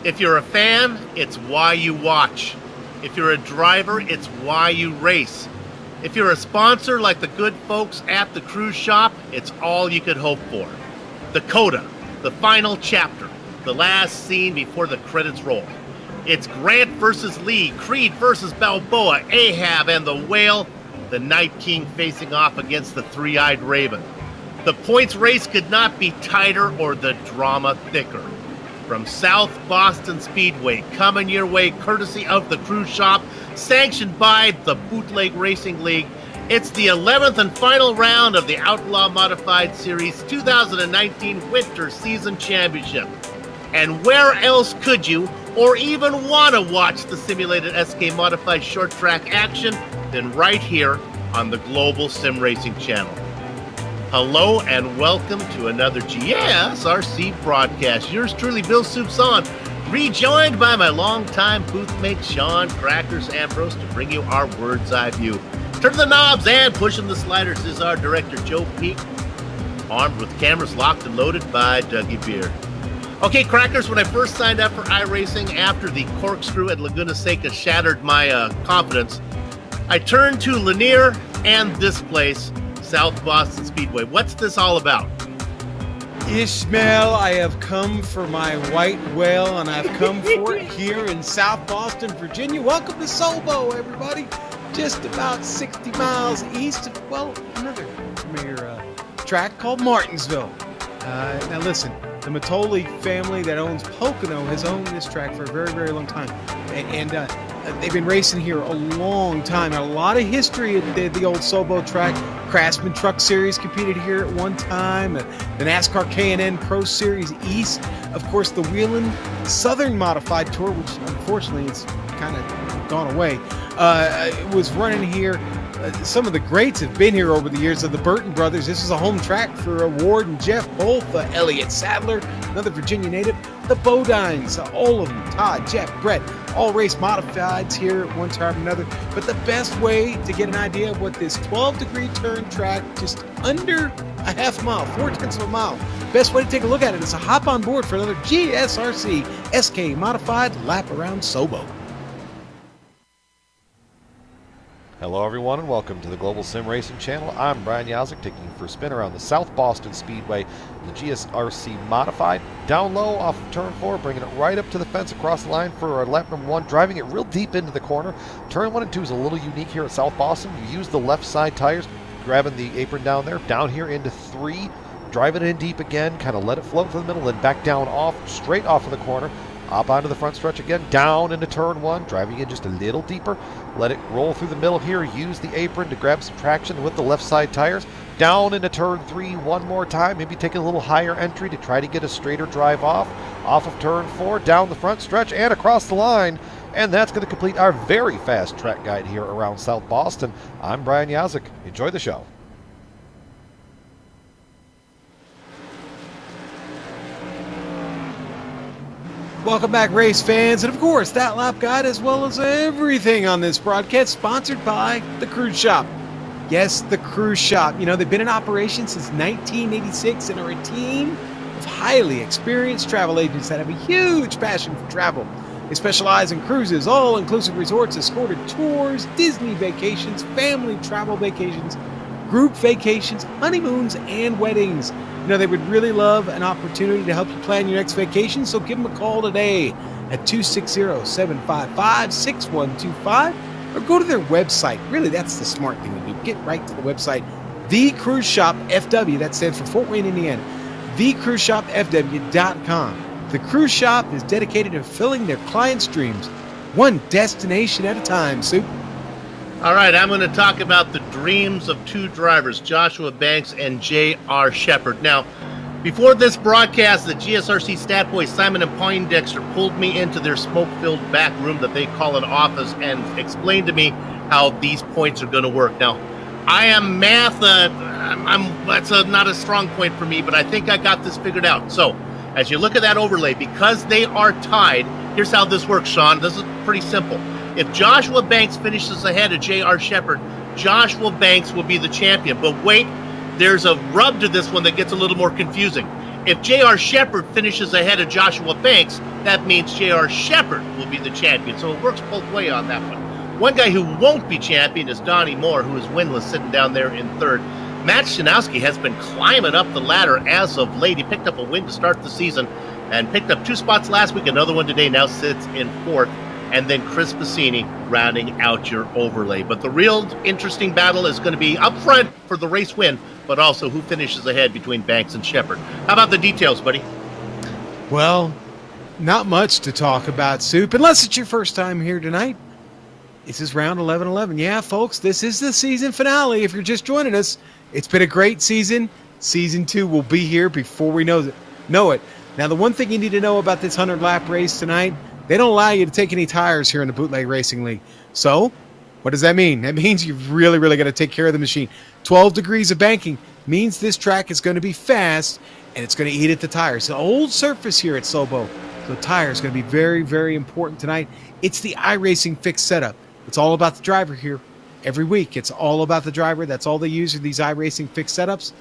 If you're a fan, it's why you watch. If you're a driver, it's why you race. If you're a sponsor like the good folks at the cruise shop, it's all you could hope for. The coda, the final chapter, the last scene before the credits roll. It's Grant versus Lee, Creed versus Balboa, Ahab and the Whale, the Night King facing off against the Three-Eyed Raven. The points race could not be tighter or the drama thicker. From South Boston Speedway, coming your way courtesy of the cruise shop, sanctioned by the Bootleg Racing League, it's the 11th and final round of the Outlaw Modified Series 2019 Winter Season Championship. And where else could you, or even want to watch the simulated SK Modified short track action than right here on the Global SimRacing Channel. Hello and welcome to another GSRC broadcast. Yours truly, Bill Soups on, rejoined by my longtime boothmate Sean Crackers Ambrose to bring you our bird's eye view. Turning the knobs and pushing the sliders is our director Joe Peak, armed with cameras locked and loaded by Dougie Beer. Okay, Crackers, when I first signed up for iRacing after the corkscrew at Laguna Seca shattered my confidence, I turned to Lanier and this place, South Boston Speedway. What's this all about? Ishmael, I have come for my white whale, and I've come for it here in South Boston, Virginia. Welcome to Sobo, everybody. Just about 60 miles east of, well, another premier track called Martinsville. Now listen, the Matoli family that owns Pocono has owned this track for a very, very long time. And they've been racing here a long time. A lot of history at the old Sobo track. Craftsman Truck Series competed here at one time. The NASCAR K&N Pro Series East. Of course, the Wheeling Southern Modified Tour, which unfortunately has kind of gone away, was running here. Some of the greats have been here over the years of the Burton brothers. This is a home track for Ward and Jeff both. Elliott Sadler, another Virginia native. The Bodines, all of them. Todd, Jeff, Brett, all race modifieds here at one time or another. But the best way to get an idea of what this 12-degree turn track, just under a half a mile, 4/10 of a mile, best way to take a look at it is to hop on board for another GSRC SK Modified lap around Sobo. Hello everyone and welcome to the Global SimRacing Channel. I'm Brian Yazek, taking you for a spin around the South Boston Speedway, the GSRC Modified. Down low off of turn 4, bringing it right up to the fence across the line for our lap number 1, driving it real deep into the corner. Turn 1 and 2 is a little unique here at South Boston. You use the left side tires, grabbing the apron down there, down here into 3, driving it in deep again, kind of let it float for the middle, then back down off, straight off of the corner. Up onto the front stretch again, down into turn 1, driving in just a little deeper. Let it roll through the middle here. Use the apron to grab some traction with the left side tires. Down into turn 3 one more time. Maybe take a little higher entry to try to get a straighter drive off. Off of turn 4, down the front stretch and across the line. And that's going to complete our very fast track guide here around South Boston. I'm Brian Yazek. Enjoy the show. Welcome back, race fans, and of course, that lap guide, as well as everything on this broadcast, sponsored by the Cruise Shop. Yes, the Cruise Shop. You know, they've been in operation since 1986 and are a team of highly experienced travel agents that have a huge passion for travel. They specialize in cruises, all-inclusive resorts, escorted tours, Disney vacations, family travel vacations, group vacations, honeymoons, and weddings. You know, they would really love an opportunity to help you plan your next vacation, so give them a call today at 260-755-6125 or go to their website. Really, that's the smart thing to do. Get right to the website, The Cruise Shop FW, that stands for Fort Wayne, Indiana, thecruiseshopfw.com. The Cruise Shop is dedicated to filling their clients' dreams, one destination at a time, Soup. All right, I'm going to talk about the dreams of two drivers, Joshua Banks and J.R. Shepard. Now, before this broadcast, the GSRC stat boys Simon and Poindexter pulled me into their smoke-filled back room that they call an office and explained to me how these points are going to work. Now, I am math, that's not a strong point for me, but I think I got this figured out. So, as you look at that overlay, because they are tied, here's how this works, Sean. This is pretty simple. If Joshua Banks finishes ahead of J.R. Shepard, Joshua Banks will be the champion. But wait, there's a rub to this one that gets a little more confusing. If J.R. Shepard finishes ahead of Joshua Banks, that means J.R. Shepard will be the champion. So it works both ways on that one. One guy who won't be champion is Donnie Moore, who is winless, sitting down there in third. Matt Shanowski has been climbing up the ladder as of late. He picked up a win to start the season and picked up 2 spots last week, another one today, now sits in fourth. And then Chris Bassini rounding out your overlay. But the real interesting battle is going to be up front for the race win, but also who finishes ahead between Banks and Shepard. How about the details, buddy? Well, not much to talk about, Soup, unless it's your first time here tonight. This is round 11-11. Yeah, folks, this is the season finale. If you're just joining us, it's been a great season. Season 2 will be here before we know it. Now, the one thing you need to know about this 100-lap race tonight, they don't allow you to take any tires here in the Bootleg Racing League. So, what does that mean? That means you've really got to take care of the machine. 12 degrees of banking means this track is going to be fast, and it's going to eat at the tires. It's an old surface here at Sobo, so the tire is going to be very important tonight. It's the iRacing fixed setup. It's all about the driver here. Every week, it's all about the driver. That's all they use are these iRacing fixed setups.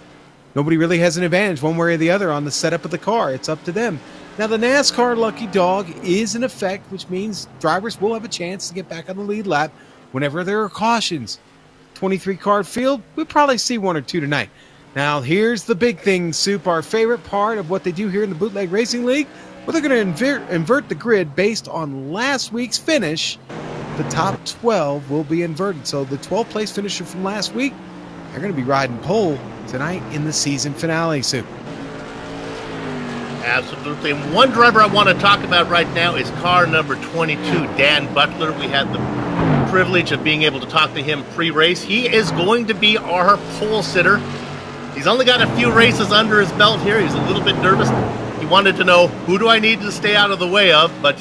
Nobody really has an advantage one way or the other on the setup of the car. It's up to them. Now, the NASCAR Lucky Dog is in effect, which means drivers will have a chance to get back on the lead lap whenever there are cautions. 23-car field, we'll probably see 1 or 2 tonight. Now, here's the big thing, Soup, our favorite part of what they do here in the Bootleg Racing League. Well, they're going to invert the grid based on last week's finish. The top 12 will be inverted. So the 12th place finisher from last week, they're going to be riding pole tonight in the season finale, Soup. Absolutely. And one driver I want to talk about right now is car number 22, Dan Butler. We had the privilege of being able to talk to him pre-race. He is going to be our pole sitter. He's only got a few races under his belt here. He's a little bit nervous. He wanted to know, who do I need to stay out of the way of? But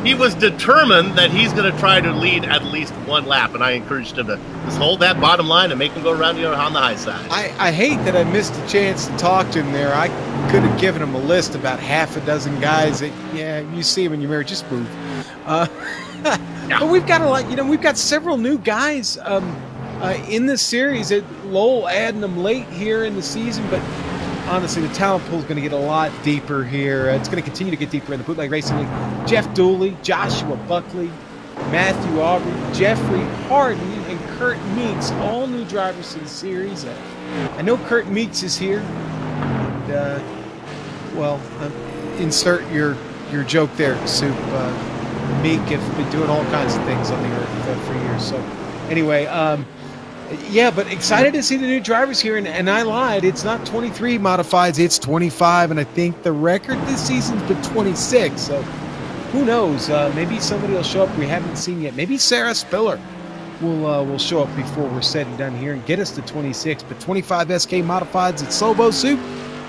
he was determined that he's going to try to lead at least 1 lap. And I encouraged him to just hold that bottom line and make him go around on the high side. I hate that I missed a chance to talk to him there. I could have given him a list about half a dozen guys that, yeah, you see him in your mirror, just move. Yeah. But we've got a lot, we've got several new guys in this series. Lowell adding them late here in the season, but honestly, the talent pool is going to get a lot deeper here. It's going to continue to get deeper in the Bootleg Racing League. Jeff Dooley, Joshua Buckley, Matthew Aubrey, Jeffrey Harden, and Kurt Meeks, all new drivers to the series. I know Kurt Meeks is here. And, insert your joke there, Soup. Meek have been doing all kinds of things on the earth for years. So, anyway, yeah, but excited to see the new drivers here, and I lied. It's not 23 modifieds, it's 25, and I think the record this season's been 26. So who knows? Maybe somebody will show up we haven't seen yet. Maybe Sarah Spiller will show up before we're said and done here and get us to 26. But 25 SK modifieds at Sobo, Soup.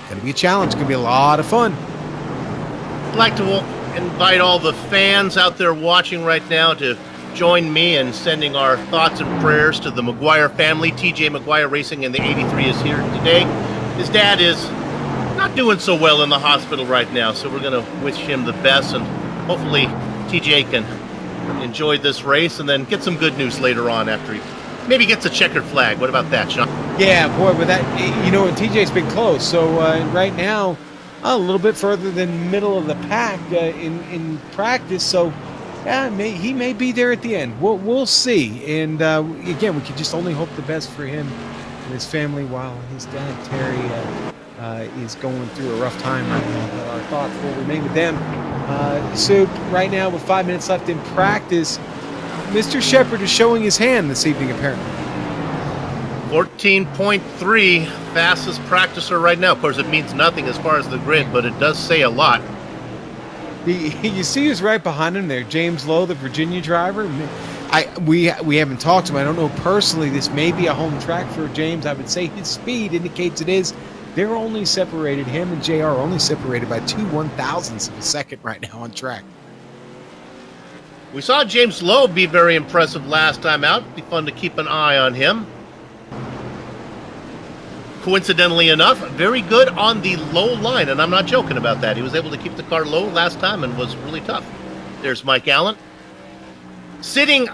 Going to be a challenge. Going to be a lot of fun. I'd like to invite all the fans out there watching right now to join me in sending our thoughts and prayers to the McGuire family. TJ McGuire Racing in the 83 is here today. His dad is not doing so well in the hospital right now, so we're going to wish him the best, and hopefully TJ can enjoy this race and then get some good news later on after he maybe gets a checkered flag. What about that, Sean? Yeah, boy, with that, and TJ's been close. So right now, a little bit further than middle of the pack in practice. So yeah, he may be there at the end. We'll see. And again, we can just only hope the best for him and his family while his dad Terry is going through a rough time right now. But our thoughts will remain with them. So right now, with 5 minutes left in practice, Mr. Shepard is showing his hand this evening, apparently. 14.3, fastest practicer right now. Of course, it means nothing as far as the grid, but it does say a lot. You see who's right behind him there, James Lowe, the Virginia driver. We haven't talked to him. I don't know personally. This may be a home track for James. I would say his speed indicates it is. They're only separated, him and JR are only separated by 2 1,000ths of a second right now on track. We saw James Lowe be very impressive last time out. It'd be fun to keep an eye on him. Coincidentally enough, very good on the low line, and I'm not joking about that. He was able to keep the car low last time and was really tough. There's Mike Allen. Sitting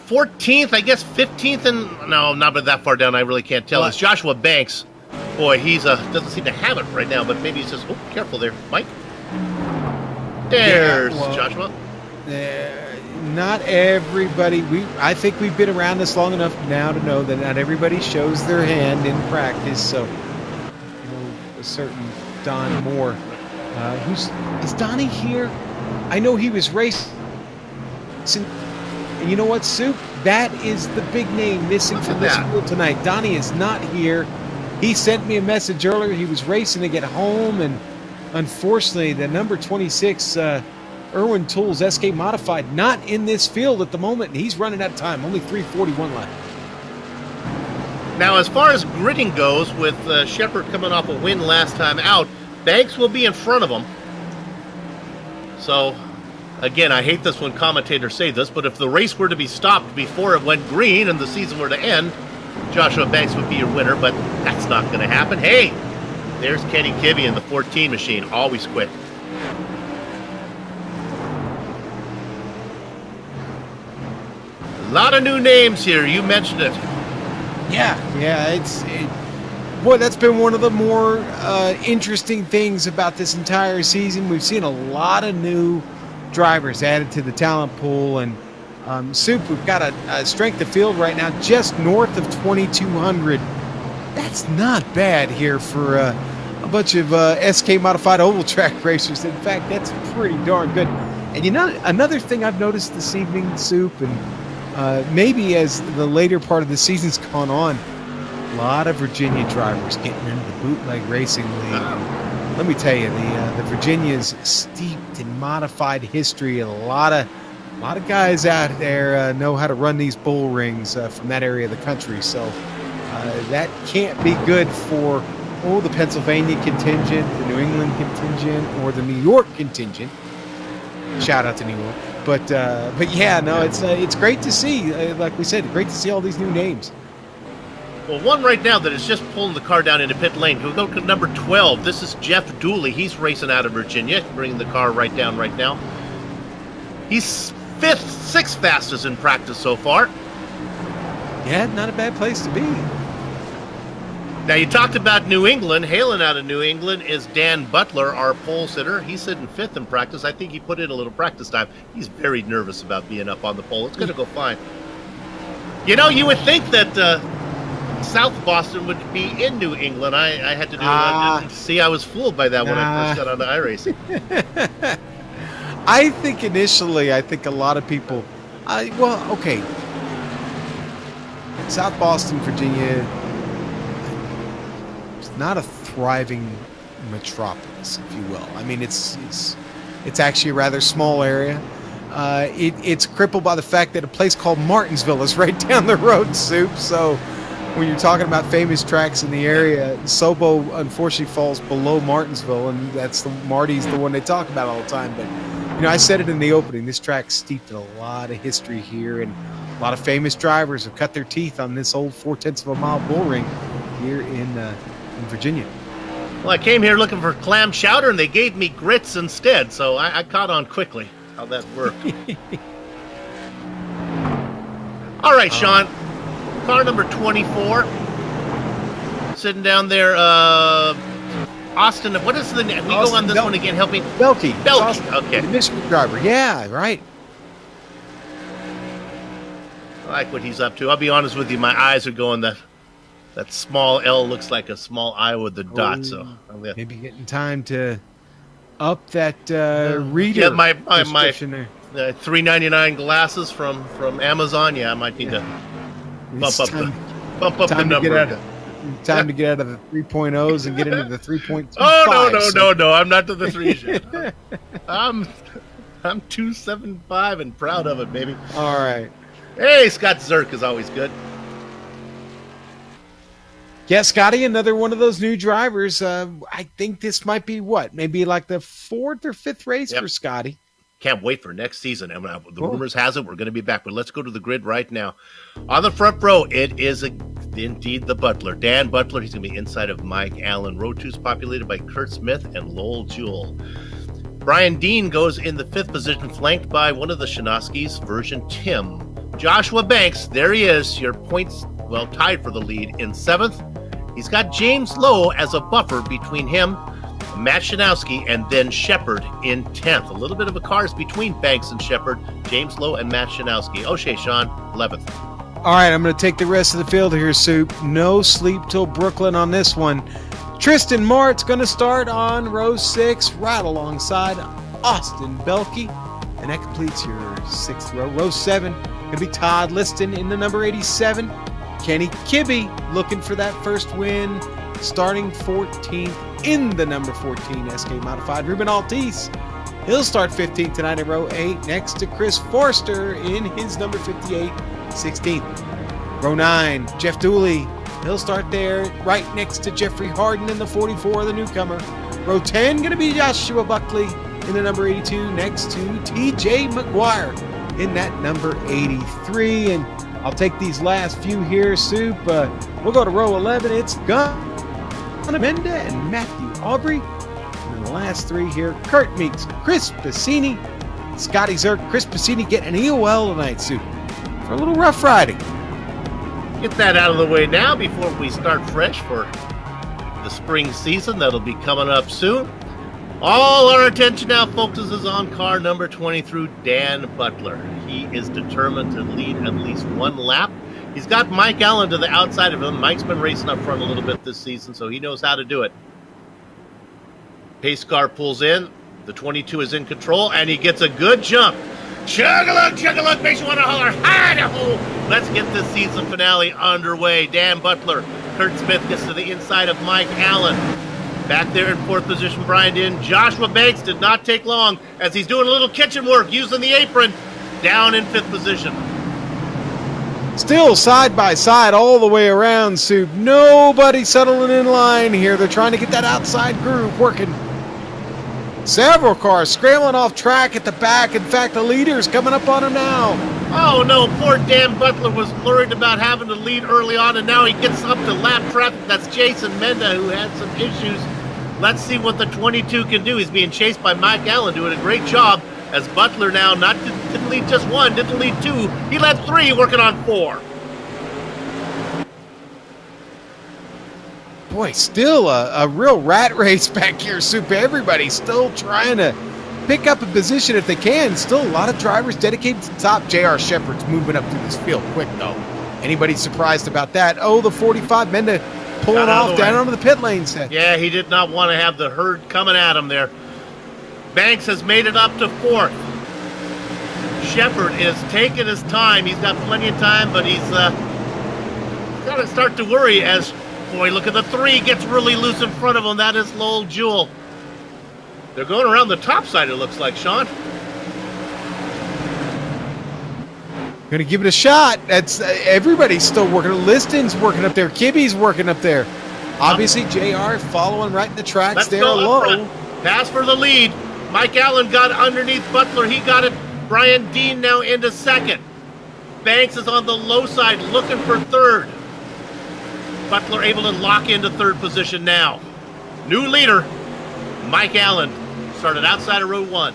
14th, I guess 15th, and no, not that far down, I really can't tell. It's Joshua Banks. Boy, he's doesn't seem to have it right now, but maybe he's just, oh, careful there, Mike. There's Joshua. Not everybody. I think we've been around this long enough now to know that not everybody shows their hand in practice. So, a certain Don Moore, is Donnie here? I know he was racing. And you know what, Soup? That is the big name missing from this field tonight. Donnie is not here. He sent me a message earlier. He was racing to get home, and unfortunately, the number 26 Irwin Tools SK Modified not in this field at the moment, and he's running out of time. Only 3:41 left. Now, as far as gridding goes, with Shepard coming off a win last time out, Banks will be in front of him. So, again, I hate this when commentators say this, but if the race were to be stopped before it went green and the season were to end, Joshua Banks would be your winner, but that's not going to happen. Hey, there's Kenny Kibbe in the 14 machine, always quick. A lot of new names here. You mentioned it. Yeah, boy, that's been one of the more interesting things about this entire season. We've seen a lot of new drivers added to the talent pool, and Soup, we've got a strength of field right now just north of 2,200. That's not bad here for a bunch of SK modified oval track racers. In fact, that's pretty darn good. And you know, another thing I've noticed this evening, Soup, and maybe as the later part of the season's gone on, a lot of Virginia drivers getting into the Bootleg Racing League. Let me tell you, the Virginia's steeped in modified history, and a lot of guys out there know how to run these bull rings from that area of the country. So that can't be good for the Pennsylvania contingent, the New England contingent, or the New York contingent. Shout out to New York. But yeah, no, it's great to see. Like we said, great to see all these new names. Well, one right now that is just pulling the car down into pit lane. We'll go to number 12. This is Jeff Dooley. He's racing out of Virginia, bringing the car right down right now. He's sixth fastest in practice so far. Yeah, not a bad place to be. Now, you talked about New England. Hailing out of New England is Dan Butler, our pole sitter. He's sitting fifth in practice. I think he put in a little practice time. He's very nervous about being up on the pole. It's going to go fine. You know, you would think that South Boston would be in New England. I had to do see, I was fooled by that when I first got onto iRacing. I think initially, a lot of people, okay. South Boston, Virginia, it's not a thriving metropolis, if you will. I mean, it's actually a rather small area. It's crippled by the fact that a place called Martinsville is right down the road, Soup. So when you're talking about famous tracks in the area, Sobo unfortunately falls below Martinsville, and Marty's the one they talk about all the time. But you know, I said it in the opening, this track's steeped in a lot of history here, and a lot of famous drivers have cut their teeth on this old 0.4 of a mile bull ring here in Virginia. Well, I came here looking for clam chowder, and they gave me grits instead, so I caught on quickly how that worked. All right, Sean. Car number 24. Sitting down there, Austin, what is the name? We go on this one again, help me. Belke, okay. The Michigan driver, yeah, right. I like what he's up to. I'll be honest with you, my eyes are going that small L looks like a small I with the dot. So maybe getting time to up that reader. Yeah, my $3.99 glasses from Amazon. Yeah, I might need to bump up the number. Time to get out of the 3.0s and get into the 3.25. Oh no! I'm not to the 3s yet. I'm 275 and proud of it, baby. All right. Hey, Scott Zerk is always good. Yeah, Scotty, another one of those new drivers. I think this might be maybe like the 4th or 5th race for Scotty. Can't wait for next season. And the rumors has it we're going to be back, but let's go to the grid right now. On the front row, it is indeed the Butler, Dan Butler. He's going to be inside of Mike Allen. Row 2 is populated by Kurt Smith and Lowell Jewell. Brian Dean goes in the 5th position, flanked by one of the Shinoskis, version Tim. Joshua Banks, there he is, your points, tied for the lead in 7th. He's got James Lowe as a buffer between him, Matt Shanowski, and then Shepard in 10th. A little bit of a cars between Banks and Shepard, James Lowe and Matt Shanowski. O'Shea, Sean, 11th. All right, I'm going to take the rest of the field here, Soup. No sleep till Brooklyn on this one. Tristan Mart's going to start on row 6, right alongside Austin Belke. And that completes your 6th row. Row 7, going to be Todd Liston in the number 87. Kenny Kibbe looking for that first win, starting 14th in the number 14 SK Modified. Ruben Altice, he'll start 15th tonight in row 8, next to Chris Forster in his number 58, 16th. Row 9, Jeff Dooley, he'll start there right next to Jeffrey Harden in the 44, the newcomer. Row 10 going to be Joshua Buckley in the number 82, next to TJ McGuire in that number 83. And I'll take these last few here, Soup. We'll go to row 11. It's Gunnar Menda and Matthew Aubrey. And then the last 3 here, Kurt Meeks, Chris Passini, Scotty Zerk. Chris Passini getting an EOL tonight, Soup, for a little rough riding. Get that out of the way now before we start fresh for the spring season that'll be coming up soon. All our attention now focuses on car number 20 through Dan Butler. He is determined to lead at least one lap. He's got Mike Allen to the outside of him. Mike's been racing up front a little bit this season, so he knows how to do it. Pace car pulls in. The 22 is in control, and he gets a good jump. Chug-a-lug, makes you want to holler, hi-da-ho! Let's get the season finale underway. Dan Butler, Kurt Smith gets to the inside of Mike Allen. Back there in 4th position, Brian Din. Joshua Banks did not take long as he's doing a little kitchen work using the apron. Down in 5th position. Still side by side all the way around, Soup. Nobody settling in line here. They're trying to get that outside groove working. Several cars scrambling off track at the back. In fact, the leader's coming up on him now. Oh no, poor Dan Butler was worried about having to lead early on, and now he gets up to lap traffic. That's Jason Menda, who had some issues. Let's see what the 22 can do. He's being chased by Mike Allen, doing a great job as Butler now didn't lead just 1, didn't lead 2. He led 3, working on 4. Boy, still a real rat race back here, Soup. Everybody's still trying to pick up a position if they can. Still a lot of drivers dedicated to the top. J.R. Shepard's moving up through this field quick, though. Anybody surprised about that? Oh, the 45, Menda pulling off down onto the pit lane set. Yeah, he did not want to have the herd coming at him there. Banks has made it up to 4th. Shepard is taking his time. He's got plenty of time, but he's got to start to worry as, boy, look at the 3, gets really loose in front of him. That is Lowell Jewell. They're going around the top side, it looks like, Sean. Going to give it a shot. That's everybody's still working. Liston's working up there. Kibbe's working up there. Obviously, JR following right in the tracks. Let's there go low. Pass for the lead. Mike Allen got underneath Butler. He got it. Brian Dean now into 2nd. Banks is on the low side looking for 3rd. Butler able to lock into 3rd position now. New leader, Mike Allen, started outside of row 1.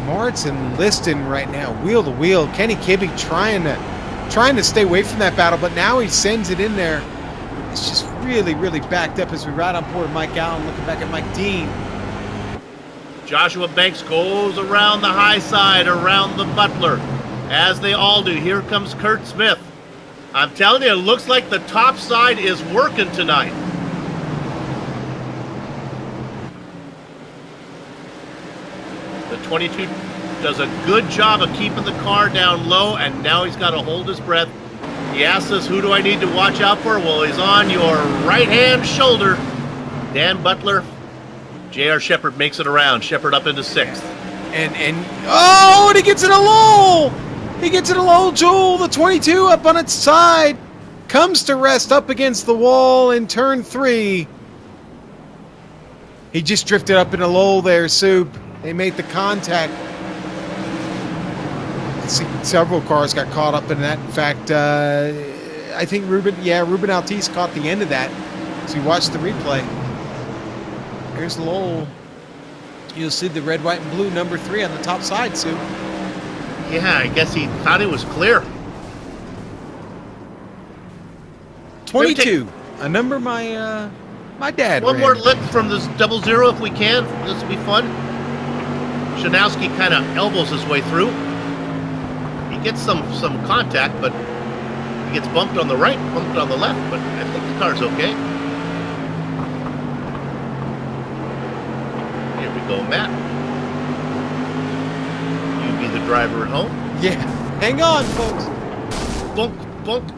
Martz and Liston right now, wheel to wheel. Kenny Kibbe trying to stay away from that battle, but now he sends it in there. It's just really, really backed up as we ride on board Mike Allen, looking back at Mike Dean. Joshua Banks goes around the high side, around the Butler, as they all do. Here comes Kurt Smith. I'm telling you, it looks like the top side is working tonight. The 22 does a good job of keeping the car down low, and now he's got to hold his breath. He asks us, who do I need to watch out for? Well, he's on your right-hand shoulder. Dan Butler. J.R. Shepard makes it around. Shepard up into 6th. And he gets it a lull. He gets it a lull. Joel, the 22 up on its side, comes to rest up against the wall in turn 3. He just drifted up in a lull there, Soup. They made the contact. Several cars got caught up in that. In fact, I think Ruben Altice caught the end of that. So you watch the replay. Here's Lowell. You'll see the red, white, and blue number 3 on the top side, Sue. Yeah, I guess he thought it was clear. 22, a number my my dad One ran. more lick from this 00 if we can. This will be fun. Shanowski kind of elbows his way through. He gets some contact, but he gets bumped on the right, bumped on the left, but I think the car's okay. Here we go, Matt. You be the driver at home. Yeah, hang on, folks. Bonk, bonk.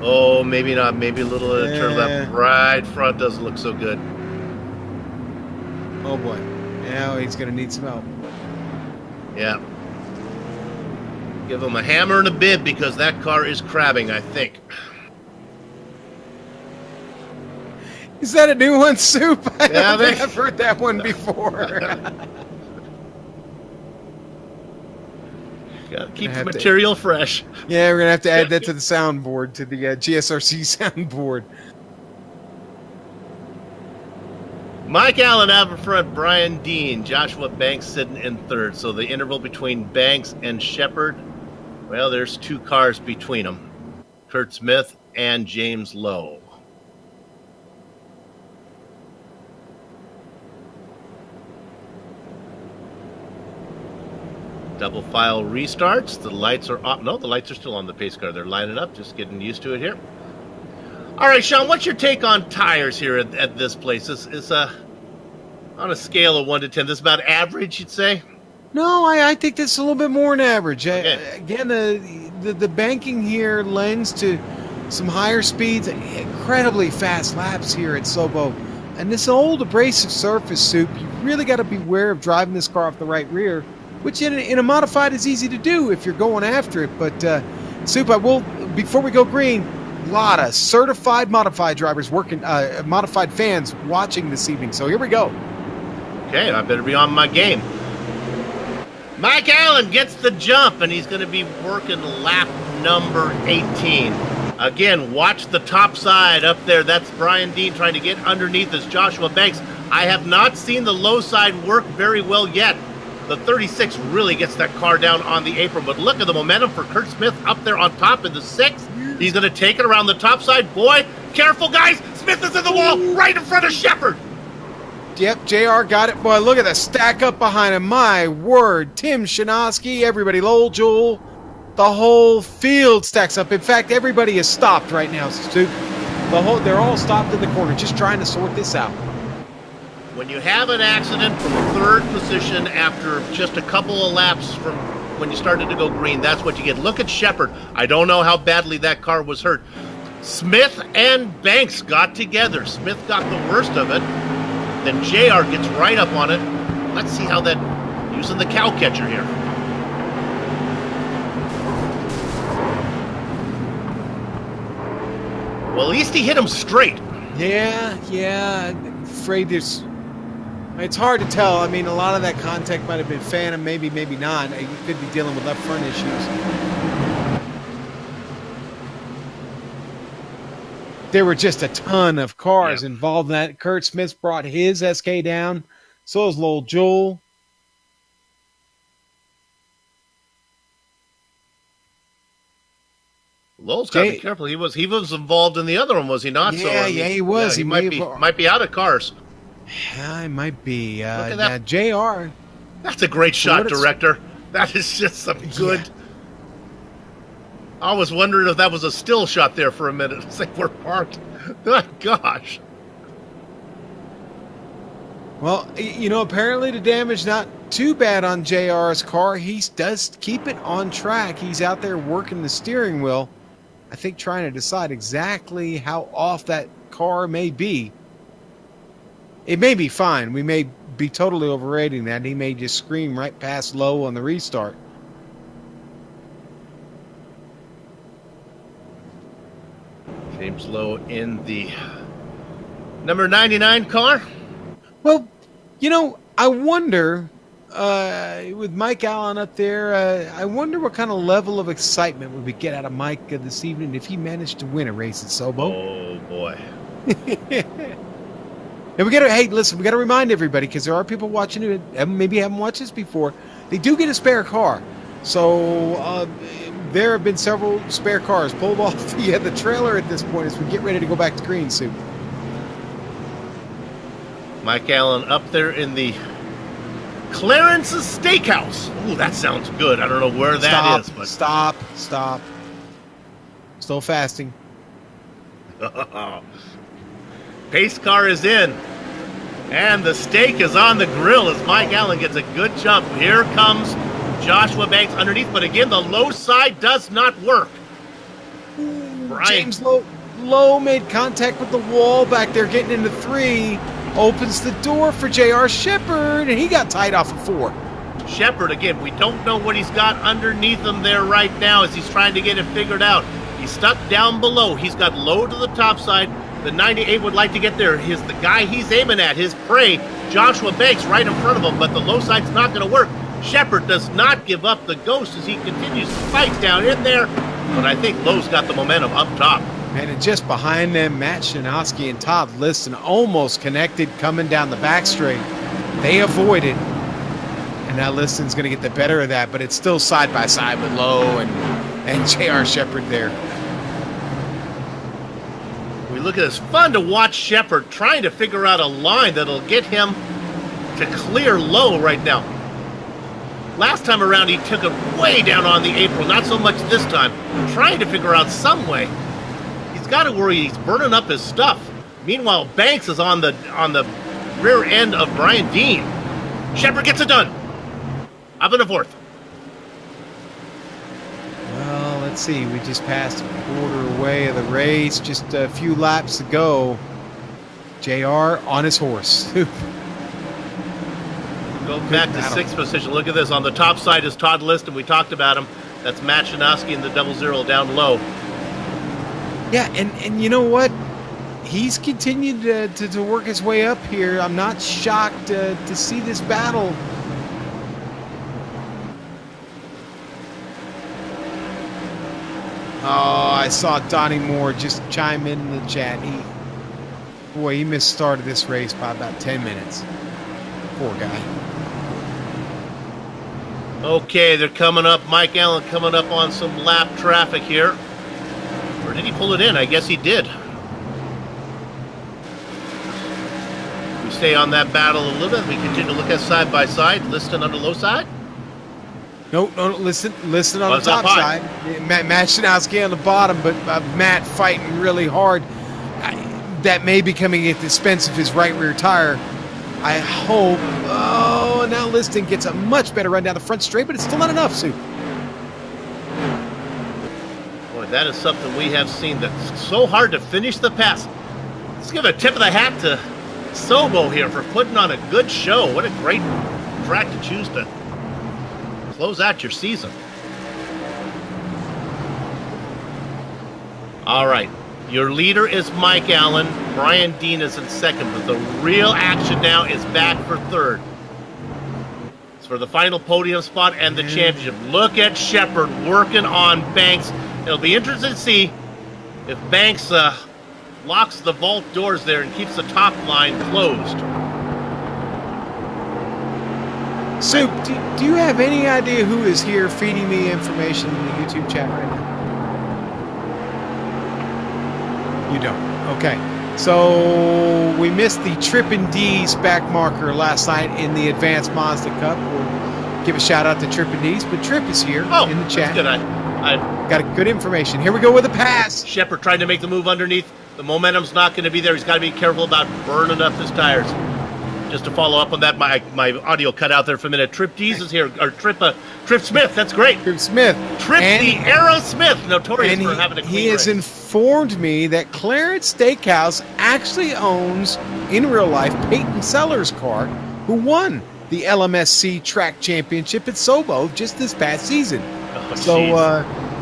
Oh, maybe not. Maybe a little turn left. Right front doesn't look so good. Oh, boy. Now he's going to need some help. Yeah. Give him a hammer and a bib because that car is crabbing, I think. Is that a new one, Soup? I Yeah, don't think I've heard that one before. Gotta keep the material fresh. Yeah, we're going to have to add that to the soundboard, to the GSRC soundboard. Mike Allen out in front, Brian Dean, Joshua Banks sitting in third. So the interval between Banks and Shepard, well, there's 2 cars between them. Kurt Smith and James Lowe. Double file restarts. The lights are off. No, the lights are still on the pace car. They're lining up, just getting used to it here. All right, Sean, what's your take on tires here at this place? Is on a scale of 1 to 10, this is about average, you'd say? No, I think that's a little bit more than average. Okay. Again, the banking here lends to some higher speeds, incredibly fast laps here at Sobo. And this old abrasive surface, Soup, you really got to beware of driving this car off the right rear, which in a modified is easy to do if you're going after it. But, Soup, I will, before we go green, a lot of certified modified drivers working, modified fans watching this evening. So here we go. Okay, I better be on my game. Mike Allen gets the jump, and he's going to be working lap number 18. Again, watch the top side up there. That's Brian Dean trying to get underneath as Joshua Banks. I have not seen the low side work very well yet. The 36 really gets that car down on the apron, but look at the momentum for Kurt Smith up there on top in the 6. He's going to take it around the top side. Boy, careful, guys. Smith is in the wall right in front of Shepard. Yep, JR got it. Boy, look at the stack up behind him. My word. Tim Shanowski, everybody, Lowell, Joel, the whole field stacks up. In fact, everybody is stopped right now, Stu. They're all stopped in the corner just trying to sort this out. When you have an accident from a 3rd position after just a couple of laps from when you started to go green, that's what you get. Look at Shepard. I don't know how badly that car was hurt. Smith and Banks got together. Smith got the worst of it. Then JR gets right up on it. Let's see how that, using the cow catcher here. Well, at least he hit him straight. Yeah. I'm afraid it's hard to tell. I mean, a lot of that contact might have been phantom, maybe not. You could be dealing with left front issues. There were just a ton of cars involved in that. Kurt Smith brought his SK down. So is Lowell Joel. Lowell's got to be careful. He was involved in the other one, was he not? Yeah, he was. Yeah, he might be out of cars. Yeah, he might be. Look at that. JR. That's a great shot, director. That is just some good. Yeah. I was wondering if that was a still shot there for a minute. It's like we're parked. Oh, gosh. Well, apparently the damage not too bad on JR's car. He does keep it on track. He's out there working the steering wheel, I think trying to decide exactly how off that car may be. It may be fine. We may be totally overrating that. He may just scream right past low on the restart. James Lowe in the number 99 car. Well, I wonder, with Mike Allen up there, I wonder what kind of level of excitement would we get out of Mike this evening if he managed to win a race at Sobo. Oh, boy. And we got to, hey, listen, we got to remind everybody, because there are people watching it and maybe haven't watched this before. They do get a spare car. So there have been several spare cars pulled off the trailer at this point as we get ready to go back to green soup. Mike Allen up there in the Clarence's Steakhouse. Ooh, that sounds good. I don't know where that is, but Stop. Still fasting. Pace car is in. And the steak is on the grill as Mike Allen gets a good jump. Here comes Joshua Banks underneath, but again, the low side does not work. James Lowe made contact with the wall back there, getting into 3. Opens the door for J.R. Shepard, and he got tied off of 4. Shepard, again, we don't know what he's got underneath him there right now as he's trying to get it figured out. He's stuck down below. He's got low to the top side. The 98 would like to get there. The guy he's aiming at, his prey, Joshua Banks, right in front of him, but the low side's not going to work. Shepard does not give up the ghost as he continues to fight down in there, but I think Lowe's got the momentum up top. And just behind them, Matt Shanowski and Todd Liston almost connected coming down the back straight. They avoided, and now Liston's going to get the better of that, but it's still side by side with Lowe and J.R. Shepard there. We look at this, fun to watch Shepard trying to figure out a line that'll get him to clear Lowe right now. Last time around, he took it way down on the apron, not so much this time. Trying to figure out some way. He's got to worry he's burning up his stuff. Meanwhile, Banks is on the rear end of Brian Dean. Shepard gets it done. Up in the 4th. Well, let's see. We just passed a quarter way of the race. Just a few laps to go. JR on his horse. Go back to 6th position. Look at this. On the top side is Todd Liston. We talked about him. That's Matt Shanowski in the 00 down low. Yeah, and you know what? He's continued to work his way up here. I'm not shocked to see this battle. Oh, I saw Donnie Moore just chime in the chat. He misstarted this race by about 10 minutes. Poor guy. Okay, they're coming up. Mike Allen coming up on some lap traffic here. Or did he pull it in? I guess he did. We stay on that battle a little bit. We continue to look at side by side. Liston on the low side. No, listen on the top side. Matt Shanowski on the bottom, but Matt fighting really hard. That may be coming at the expense of his right rear tire. I hope. Oh, now Liston gets a much better run down the front straight, but it's still not enough, Sue. Boy, that is something we have seen that's so hard to finish the pass. Let's give a tip of the hat to Sobo here for putting on a good show. What a great track to choose to close out your season. All right. Your leader is Mike Allen. Brian Dean is in 2nd, but the real action now is back for 3rd. It's for the final podium spot and the championship. Look at Shepard working on Banks. It'll be interesting to see if Banks locks the vault doors there and keeps the top line closed. So, do you have any idea who is here feeding me information in the YouTube chat right now? You don't. Okay. So we missed the Trippin' D's back marker last night in the Advanced Mazda Cup. We'll give a shout out to Trippin' D's, but Trip is here in the chat. That's good. I got a good information. Here we go with a pass. Shepard tried to make the move underneath. The momentum's not going to be there. He's got to be careful about burning up his tires. Just to follow up on that, my audio cut out there for a minute. Trip D's is here, or Trip Smith. That's great. Trip Smith. Trip the Aerosmith, notorious for having a clean He has informed me that Clarence Steakhouse actually owns, in real life, Peyton Sellers' car, who won the LMSC track championship at Sobo just this past season. Oh, so,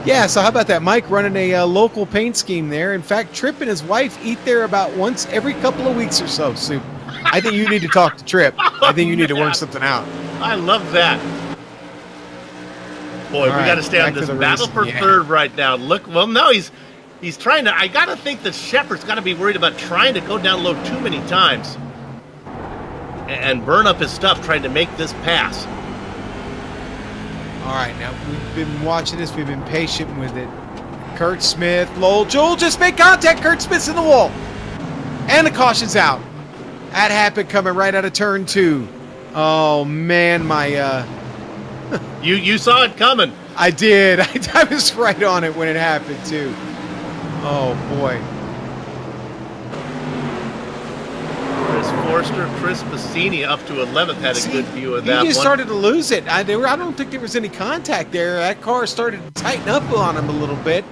yeah, so how about that? Mike running a local paint scheme there. In fact, Trip and his wife eat there about once every couple of weeks or so, Sue. I think you need to talk to Trip. I think you need to work something out. I love that. Boy, we got to stay on this battle for 3rd right now. Look, well, no, he's trying to. I got to think that Shepard's got to be worried about trying to go down low too many times. and burn up his stuff trying to make this pass. All right, now we've been watching this. We've been patient with it. Kurt Smith, Lowell Joel just made contact. Kurt Smith's in the wall. And the caution's out. That happened coming right out of turn 2. Oh, man, my... You saw it coming. I did. I was right on it when it happened, too. Oh, boy. Chris Forster, Chris Bassini up to 11th had a good view of that He just one. started to lose it. I don't think there was any contact there. That car started to tighten up on him a little bit.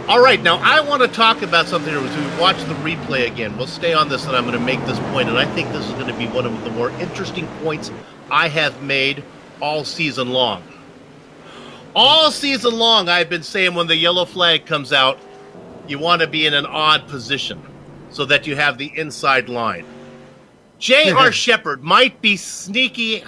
All right, now I want to talk about something as we watch the replay again. We'll stay on this, and I'm going to make this point, and I think this is going to be one of the more interesting points I have made all season long. All season long, I've been saying when the yellow flag comes out, you want to be in an odd position so that you have the inside line. J.R. Shepard might be sneaky,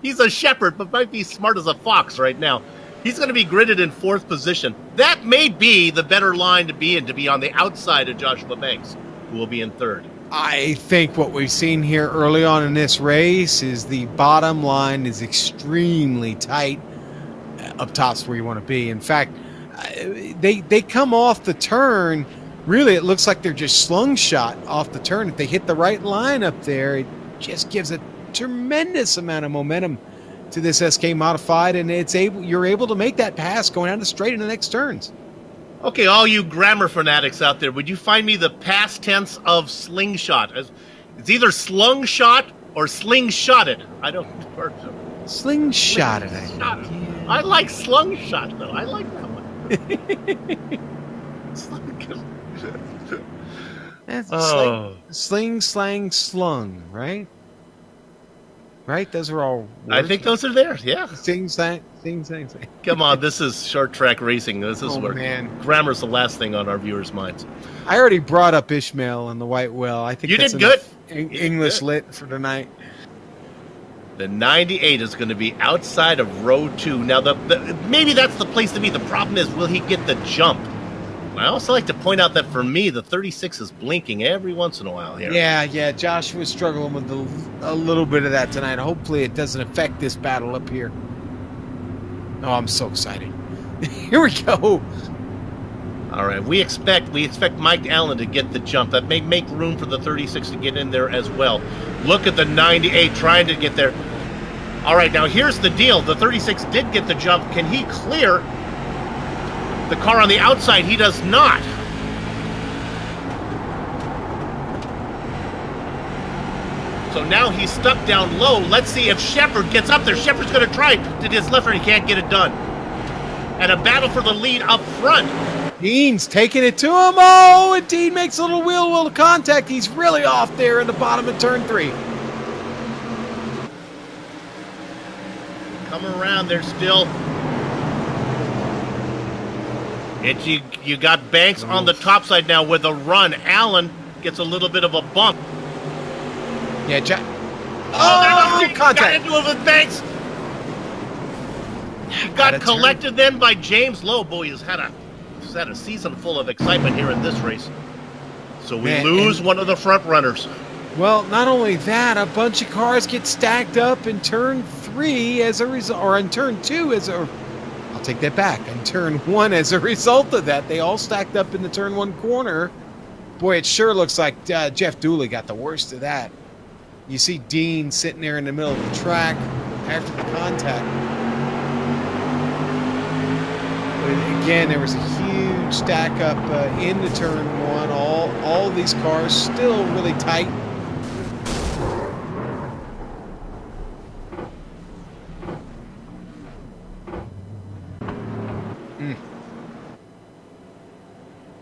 he's a shepherd, but might be smart as a fox right now. He's going to be gridded in 4th position. That may be the better line to be in, to be on the outside of Joshua Banks, who will be in 3rd. I think what we've seen here early on in this race is the bottom line is extremely tight. Up top's where you want to be. In fact, they come off the turn. Really, it looks like they're just slung shot off the turn. If they hit the right line up there, it just gives a tremendous amount of momentum to this SK Modified, and you're able to make that pass going down the straight in the next turns. Okay, all you grammar fanatics out there, would you find me the past tense of slingshot? It's either slung shot or slingshotted. I don't know. Slingshotted. I like slung shot, though. I like that one. That's Oh. sling, slang, slung, right? Right? Those are all words. I think those are there, yeah. Sing, slang, sing, slang. Come on, this is short track racing. This is where man. grammar's the last thing on our viewers' minds. I already brought up Ishmael and the White Whale. I think You that's did good. English lit for tonight. The 98 is going to be outside of row 2. Now, maybe that's the place to be. The problem is, will he get the jump? I also like to point out that for me, the 36 is blinking every once in a while here. Yeah. Josh was struggling with a little bit of that tonight. Hopefully it doesn't affect this battle up here. Oh, I'm so excited. Here we go. All right, we expect Mike Allen to get the jump. That may make room for the 36 to get in there as well. Look at the 98 trying to get there. All right, now here's the deal. The 36 did get the jump. Can he clear the car on the outside? He does not. So now he's stuck down low. Let's see if Shepard gets up there. Shepard's going to try to his left, and he can't get it done. And a battle for the lead up front. Dean's taking it to him. Oh, and Dean makes a little wheel contact. He's really off there in the bottom of turn 3. Come around there still. You got Banks on the top side now with a run. Allen gets a little bit of a bump. Yeah, Contact. contact. Got into it with Banks. Got collected then by James Lowe. Boy, he's had a season full of excitement here in this race. So we lose one of the front runners. Well, not only that, a bunch of cars get stacked up in turn 3 as a result, or in turn 2 I'll take that back. In turn 1 as a result of that, they all stacked up in the turn 1 corner. Boy, it sure looks like Jeff Dooley got the worst of that. You see Dean sitting there in the middle of the track after the contact. But again, there was a huge stack up in the turn 1. All these cars still really tight.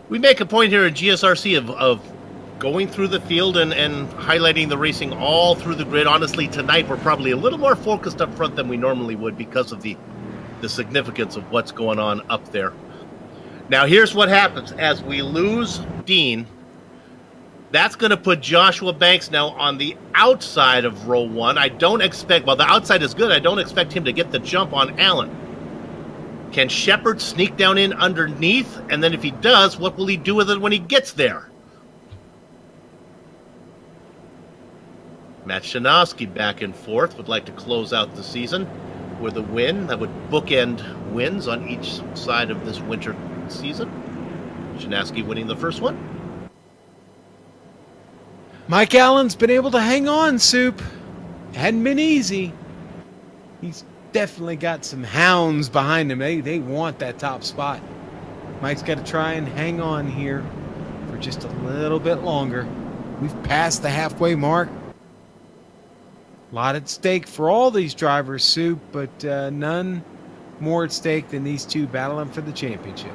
We make a point here at GSRC of going through the field and highlighting the racing all through the grid. Honestly, tonight we're probably a little more focused up front than we normally would because of the significance of what's going on up there. Now, here's what happens. As we lose Dean, that's going to put Joshua Banks now on the outside of row 1. I don't expect, well, the outside is good. I don't expect him to get the jump on Allen. Can Shepard sneak down in underneath? And then if he does, what will he do with it when he gets there? Matt Shanowski back and forth would like to close out the season with a win that would bookend wins on each side of this winter season. Shanowski winning the first one. Mike Allen's been able to hang on, Soup. Hadn't been easy. He's definitely got some hounds behind him. They want that top spot. Mike's got to try and hang on here for just a little bit longer. We've passed the halfway mark. A lot at stake for all these drivers, Soup, but none more at stake than these two battling for the championship.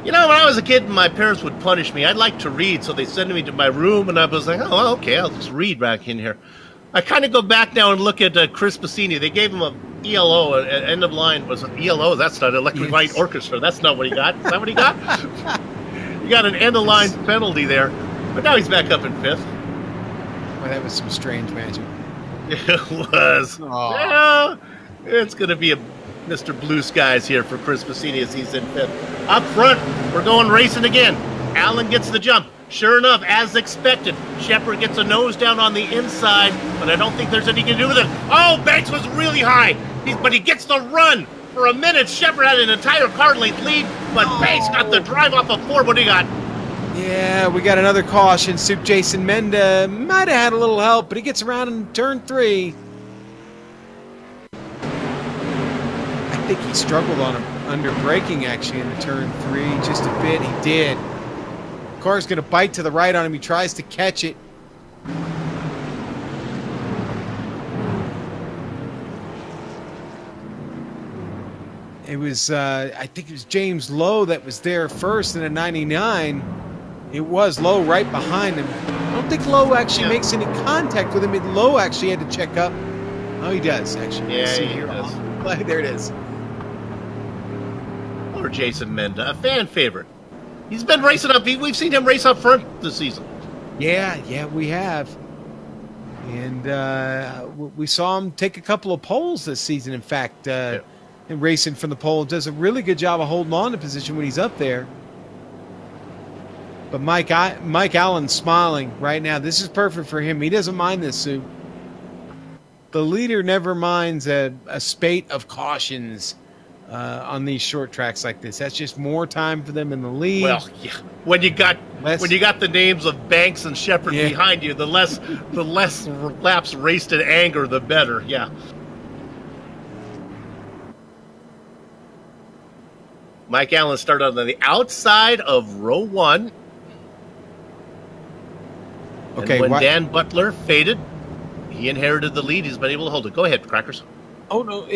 You know, when I was a kid and my parents would punish me, I'd like to read, so they send me to my room, and I was like, oh, okay, I'll just read back in here. I kind of go back now and look at Chris Bassini. They gave him a ELO, an end of line. Was an ELO? That's not Electric Light Orchestra. That's not what he got. Is that what he got? He got an end of line penalty there, but now he's back up in 5th. Well, that was some strange magic. It was. Yeah, it's going to be a Mr. Blue Skies here for Chris Bassini as he's in 5th. Up front, we're going racing again. Allen gets the jump. Sure enough, as expected, Shepard gets a nose down on the inside, but I don't think there's anything to do with it. Oh, Banks was really high, but he gets the run. For a minute, Shepard had an entire car length lead, but Banks got the drive off of 4. What do you got? Yeah, we got another caution. Soup Jason Menda might have had a little help, but he gets around in turn 3. I think he struggled on him under braking actually in the turn 3 just a bit. He did. Car's going to bite to the right on him. He tries to catch it. It was, I think it was James Lowe that was there first in a 99. It was Lowe right behind him. I don't think Lowe actually makes any contact with him. Lowe actually had to check up. Oh, he does, actually. Yeah, he does. There it is. Or Jason Menda, a fan favorite. He's been racing up. We've seen him race up front this season. Yeah, we have. And we saw him take a couple of poles this season, in fact, and racing from the pole. Does a really good job of holding on to position when he's up there. But Mike Allen's smiling right now. This is perfect for him. He doesn't mind this, Sue. The leader never minds a spate of cautions on these short tracks like this. That's just more time for them in the lead. Well, yeah. When you got the names of Banks and Shepard behind you, the less laps raced in anger, the better. Yeah. Mike Allen started on the outside of row 1. Okay. And when Dan Butler faded, he inherited the lead. He's been able to hold it. Go ahead, Crackers. Oh no!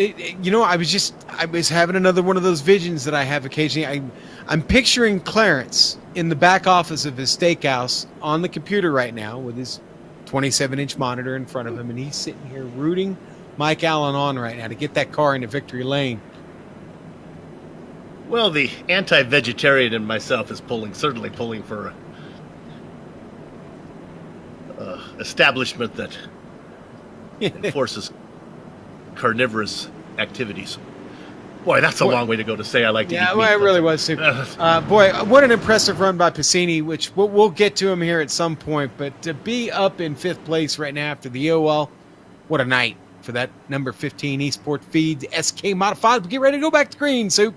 I was having another one of those visions that I have occasionally. I'm picturing Clarence in the back office of his steakhouse on the computer right now with his 27-inch monitor in front of him, and he's sitting here rooting Mike Allen on right now to get that car into victory lane. Well, the anti-vegetarian in myself is certainly pulling for a establishment that enforces carnivorous activities. Boy, that's a long way to go to say I like to eat meat. Yeah, it really was. Boy, what an impressive run by Piscini, which we'll get to him here at some point. But to be up in 5th place right now after the OL, what a night for that number 15 Esport Feeds SK Modified. We'll get ready to go back to green, Soup.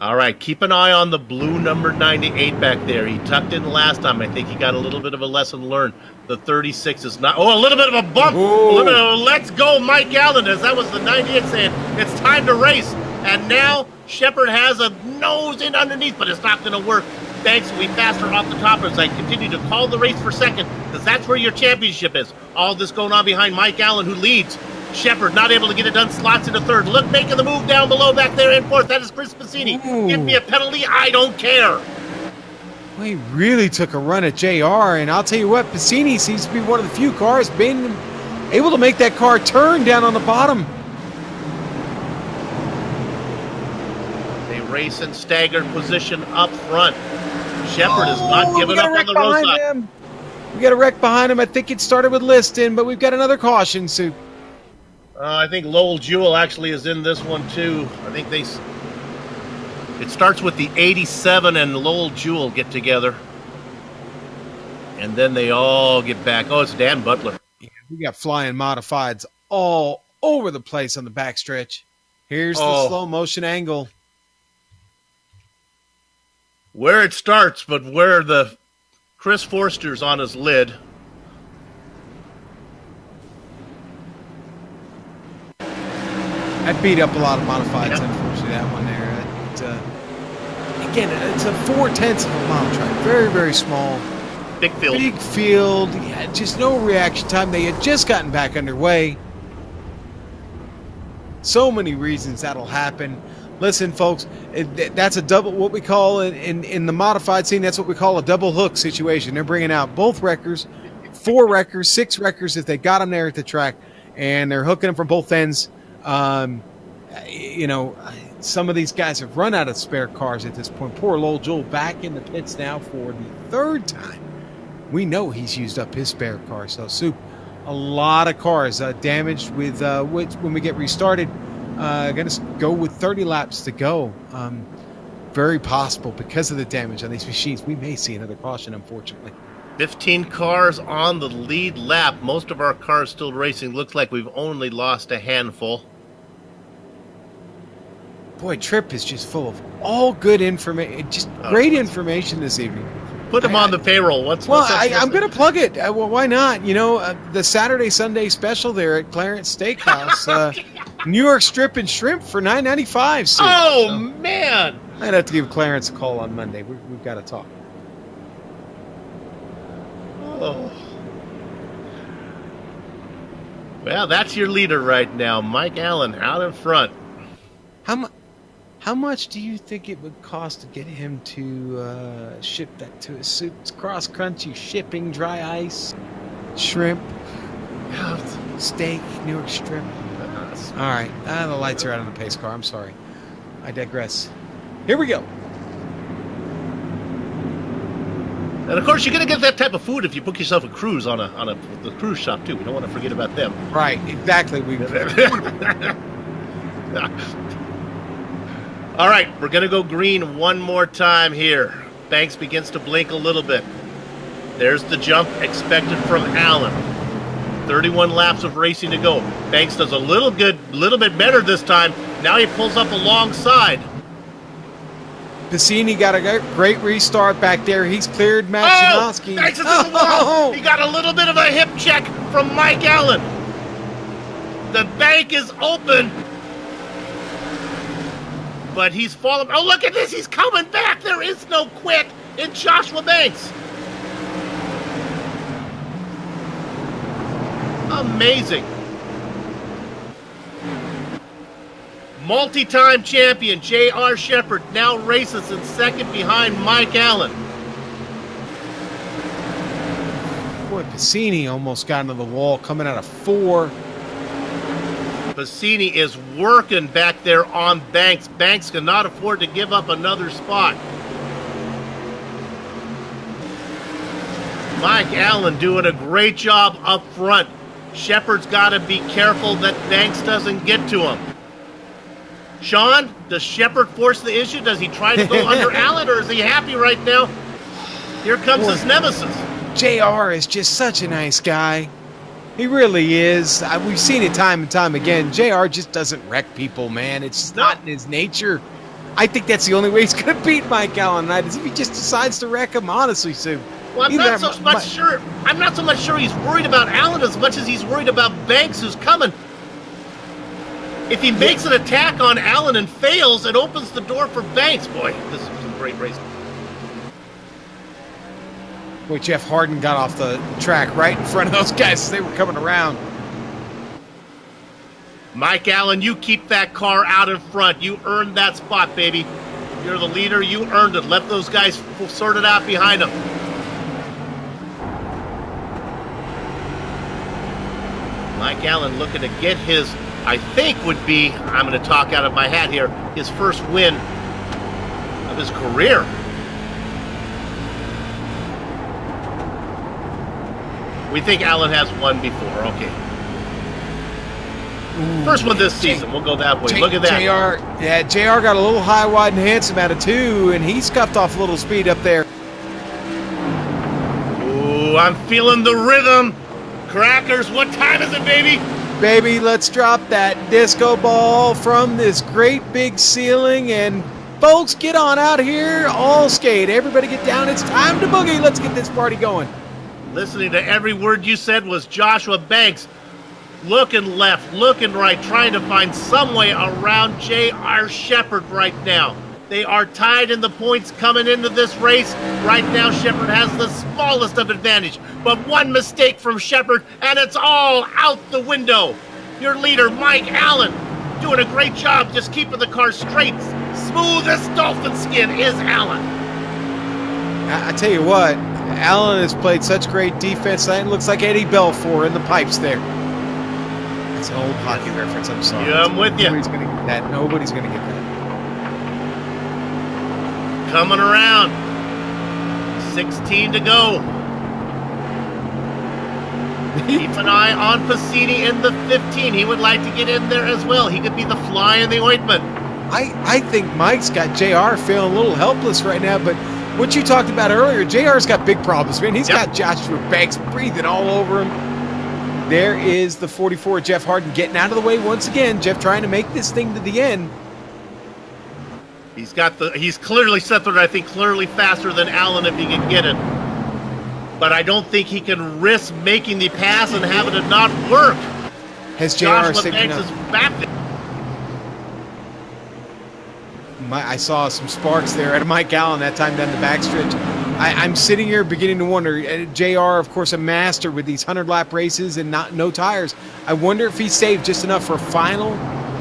All right, keep an eye on the blue number 98 back there. He tucked in last time. I think he got a little bit of a lesson learned. The 36 is not... Oh, a little bit of a bump. Ooh. A little bit of a let's go, Mike Allen, as that was the 98 saying, it's time to race. And now Shepard has a nose in underneath, but it's not going to work. Banks will be faster off the top as I continue to call the race for second, because that's where your championship is. All this going on behind Mike Allen, who leads. Shepard not able to get it done, slots into 3rd. Look, making the move down below back there in 4th. That is Chris Bassini. Give me a penalty. I don't care. Well, he really took a run at JR, and I'll tell you what, Bassini seems to be one of the few cars being able to make that car turn down on the bottom. They race in staggered position up front. Shepard is not giving up on the roadside. We got a wreck behind him. I think it started with Liston, but we've got another caution, Sue. I think Lowell Jewell actually is in this one too. I think it starts with the 87 and Lowell Jewell get together. And then they all get back. Oh, it's Dan Butler. We got flying modifieds all over the place on the backstretch. Here's the slow motion angle. Where it starts, but where the Chris Forster's on his lid. I beat up a lot of modifieds, unfortunately, that one there. Again, it's a 0.4 of a mile track. Very, very small. Big field. Big field. Yeah, just no reaction time. They had just gotten back underway. So many reasons that'll happen. Listen, folks, that's a double, what we call in the modified scene, that's what we call a double hook situation. They're bringing out both wreckers, 4 wreckers, 6 wreckers if they got them there at the track, and they're hooking them from both ends. You know, some of these guys have run out of spare cars at this point. Poor Lowell Joel back in the pits now for the 3rd time. We know he's used up his spare car. So, Soup, a lot of cars damaged with when we get restarted. Going to go with 30 laps to go. Very possible because of the damage on these machines. We may see another caution, unfortunately. 15 cars on the lead lap. Most of our cars still racing. Looks like we've only lost a handful. Boy, Tripp is just full of all good information. Just great information this evening. Put him on the payroll. I'm going to plug it. Well, why not? You know, the Saturday Sunday special there at Clarence Steakhouse. New York strip and shrimp for $9.95. Oh, man. I'd have to give Clarence a call on Monday. We've got to talk. Oh. Well, that's your leader right now, Mike Allen, out in front. How much do you think it would cost to get him to ship that to his suit? It's cross-country shipping, dry ice, shrimp, steak, New York strip. All right. The lights are out on the pace car. I'm sorry. I digress. Here we go. And, of course, you're going to get that type of food if you book yourself a cruise on the cruise shop, too. We don't want to forget about them. Right. Exactly. All right, we're going to go green one more time here. Banks begins to blink a little bit. There's the jump expected from Allen. 31 laps of racing to go. Banks does a little bit better this time. Now he pulls up alongside. Piscini got a great restart back there. He's cleared Matt Janowski. Banks is in the wall. He got a little bit of a hip check from Mike Allen. The bank is open. But he's fallen. Oh, look at this. He's coming back. There is no quit in Joshua Banks. Amazing. Multi-time champion J.R. Shepherd now races in second behind Mike Allen. Boy, Piscini almost got into the wall coming out of 4. Piscini is working back there on Banks. Banks cannot afford to give up another spot. Mike Allen doing a great job up front. Shepherd's got to be careful that Banks doesn't get to him. Sean, does Shepherd force the issue? Does he try to go under Allen, or is he happy right now? Here comes his nemesis. JR is just such a nice guy. He really is. We've seen it time and time again. JR just doesn't wreck people, man. It's just not in his nature. I think that's the only way he's going to beat Mike Allen tonight, is if he just decides to wreck him, honestly, Sue. Well, I'm not so much sure he's worried about Allen as much as he's worried about Banks, who's coming. If he makes an attack on Allen and fails, it opens the door for Banks. Boy, this is some great racing. Boy, Jeff Harden got off the track right in front of those guys as they were coming around. Mike Allen, you keep that car out in front. You earned that spot, baby. You're the leader. You earned it. Let those guys sort it out behind them. Mike Allen looking to get his, I think would be, I'm going to talk out of my hat here, his first win of his career. We think Allen has won before. Okay. Ooh. First one this season. We'll go that way. Look at that. JR got a little high, wide, and handsome out of 2, and he scuffed off a little speed up there. Ooh, I'm feeling the rhythm. Crackers, what time is it, baby? Baby, let's drop that disco ball from this great big ceiling, and folks, get on out here, all skate. Everybody get down, it's time to boogie. Let's get this party going. Listening to every word you said was Joshua Banks. Looking left, looking right, trying to find some way around J.R. Shepard right now. They are tied in the points coming into this race. Right now, Shepard has the smallest of advantage. But one mistake from Shepard, and it's all out the window. Your leader, Mike Allen, doing a great job just keeping the car straight. Smooth as dolphin skin is Allen. I tell you what, Allen has played such great defense. It looks like Eddie Belfour in the pipes there. That's an old hockey reference, I'm sorry. Yeah, I'm with you. Nobody's going to get that. Nobody's going to get that. Coming around. 16 to go. Keep an eye on Piscini in the 15. He would like to get in there as well. He could be the fly in the ointment. I think Mike's got JR feeling a little helpless right now, but what you talked about earlier, JR's got big problems, man. He's got Joshua Banks breathing all over him. There is the 44, Jeff Harden, getting out of the way once again. Jeff trying to make this thing to the end. He's clearly Sethard, I think, clearly faster than Allen if he can get it. But I don't think he can risk making the pass and having it not work. Has JR Joshua Banks is back there. I saw some sparks there at Mike Allen that time down the backstretch. I'm sitting here beginning to wonder. JR, of course, a master with these 100-lap races and no tires. I wonder if he saved just enough for a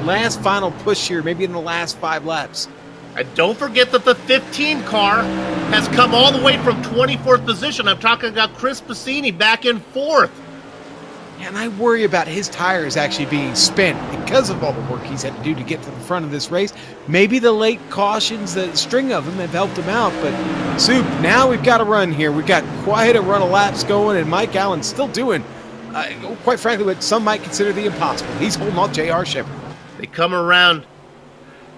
last final push here, maybe in the last 5 laps. And don't forget that the 15 car has come all the way from 24th position. I'm talking about Chris Piscini back in 4th. And I worry about his tires actually being spent because of all the work he's had to do to get to the front of this race. Maybe the late cautions, the string of them, have helped him out. But, Soup, now we've got a run here. We've got quite a run of laps going, and Mike Allen's still doing, quite frankly, what some might consider the impossible. He's holding off J.R. Shepard. They come around.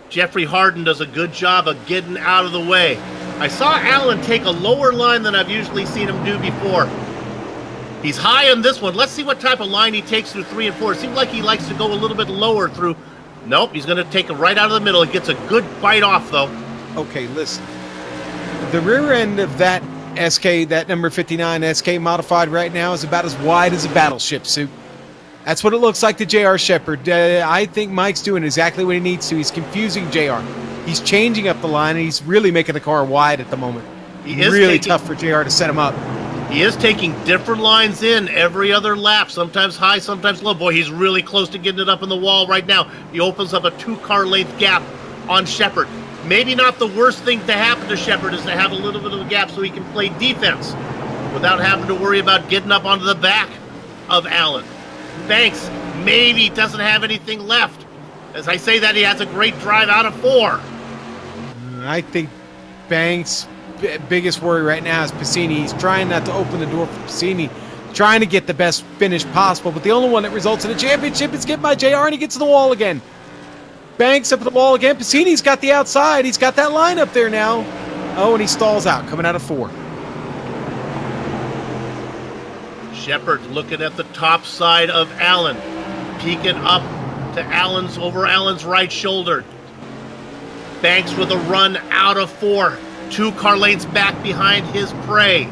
Jeffrey Harden does a good job of getting out of the way. I saw Allen take a lower line than I've usually seen him do before. He's high on this one. Let's see what type of line he takes through 3 and 4. It seems like he likes to go a little bit lower through. Nope, he's going to take it right out of the middle. He gets a good bite off, though. Okay, listen. The rear end of that SK, that number 59 SK modified right now, is about as wide as a battleship, Soup. That's what it looks like to J.R. Shepard. I think Mike's doing exactly what he needs to. He's confusing J.R. He's changing up the line, and he's really making the car wide at the moment. Really tough for J.R. to set him up. He is taking different lines in every other lap, sometimes high, sometimes low. Boy, he's really close to getting it up in the wall right now. He opens up a 2-car length gap on Shepard. Maybe not the worst thing to happen to Shepard is to have a little bit of a gap so he can play defense without having to worry about getting up onto the back of Allen. Banks maybe doesn't have anything left. As I say that, he has a great drive out of 4. I think Banks' biggest worry right now is Piscini. He's trying not to open the door for Piscini, trying to get the best finish possible, but the only one that results in a championship is getting by JR, and he gets to the wall again. Banks up at the wall again. Piscini's got the outside. He's got that line up there now. Oh, and he stalls out, coming out of 4. Shepard looking at the top side of Allen, peeking up to over Allen's right shoulder. Banks with a run out of 4. 2-car lanes back behind his prey.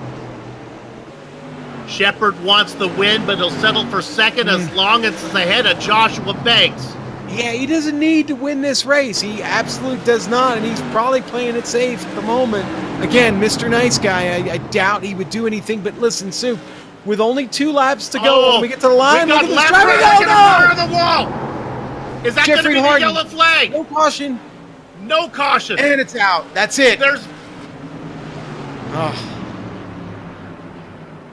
Shepard wants the win, but he'll settle for second as long as it's ahead of Joshua Banks. Yeah, he doesn't need to win this race. He absolutely does not, and he's probably playing it safe at the moment. Again, Mr. Nice Guy, I doubt he would do anything, but listen, Soup, with only 2 laps to go, when we get to the line, look at this driver. The wall. Is that going to be the yellow flag? No caution. No caution. And it's out. That's it. Oh.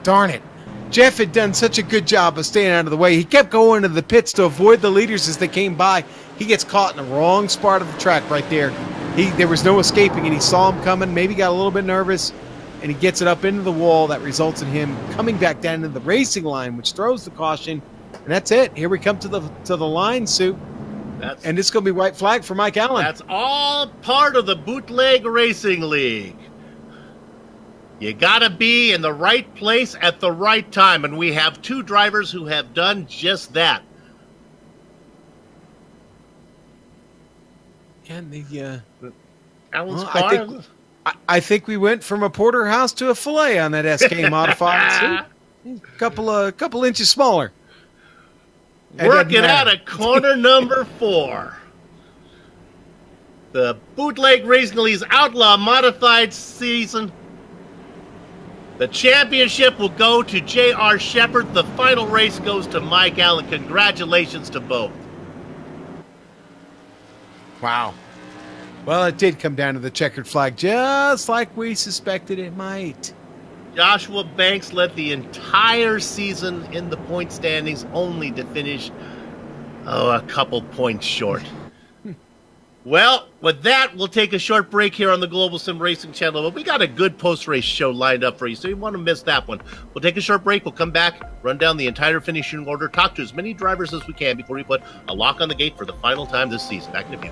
Darn it. Jeff had done such a good job of staying out of the way. He kept going to the pits to avoid the leaders as they came by. He gets caught in the wrong spot of the track right there. There was no escaping, and he saw him coming, maybe got a little bit nervous, and he gets it up into the wall. That results in him coming back down to the racing line, which throws the caution. And that's it. Here we come to the line, Soup. And it's going to be white flag for Mike Allen. That's all part of the Bootleg Racing League. You gotta be in the right place at the right time, and we have two drivers who have done just that. And the Alan's well, car. I think we went from a porterhouse to a fillet on that SK modified. Couple inches smaller. Working out at corner number 4. The Bootleg Racing League's Outlaw Modified season. The championship will go to J.R. Shepard. The final race goes to Mike Allen. Congratulations to both. Wow. Well, it did come down to the checkered flag, just like we suspected it might. Joshua Banks led the entire season in the point standings, only to finish, a couple points short. Well, with that, we'll take a short break here on the Global Sim Racing Channel, but we got a good post-race show lined up for you, so you want to miss that one. We'll take a short break, we'll come back, run down the entire finishing order, talk to as many drivers as we can before we put a lock on the gate for the final time this season. Back in a few.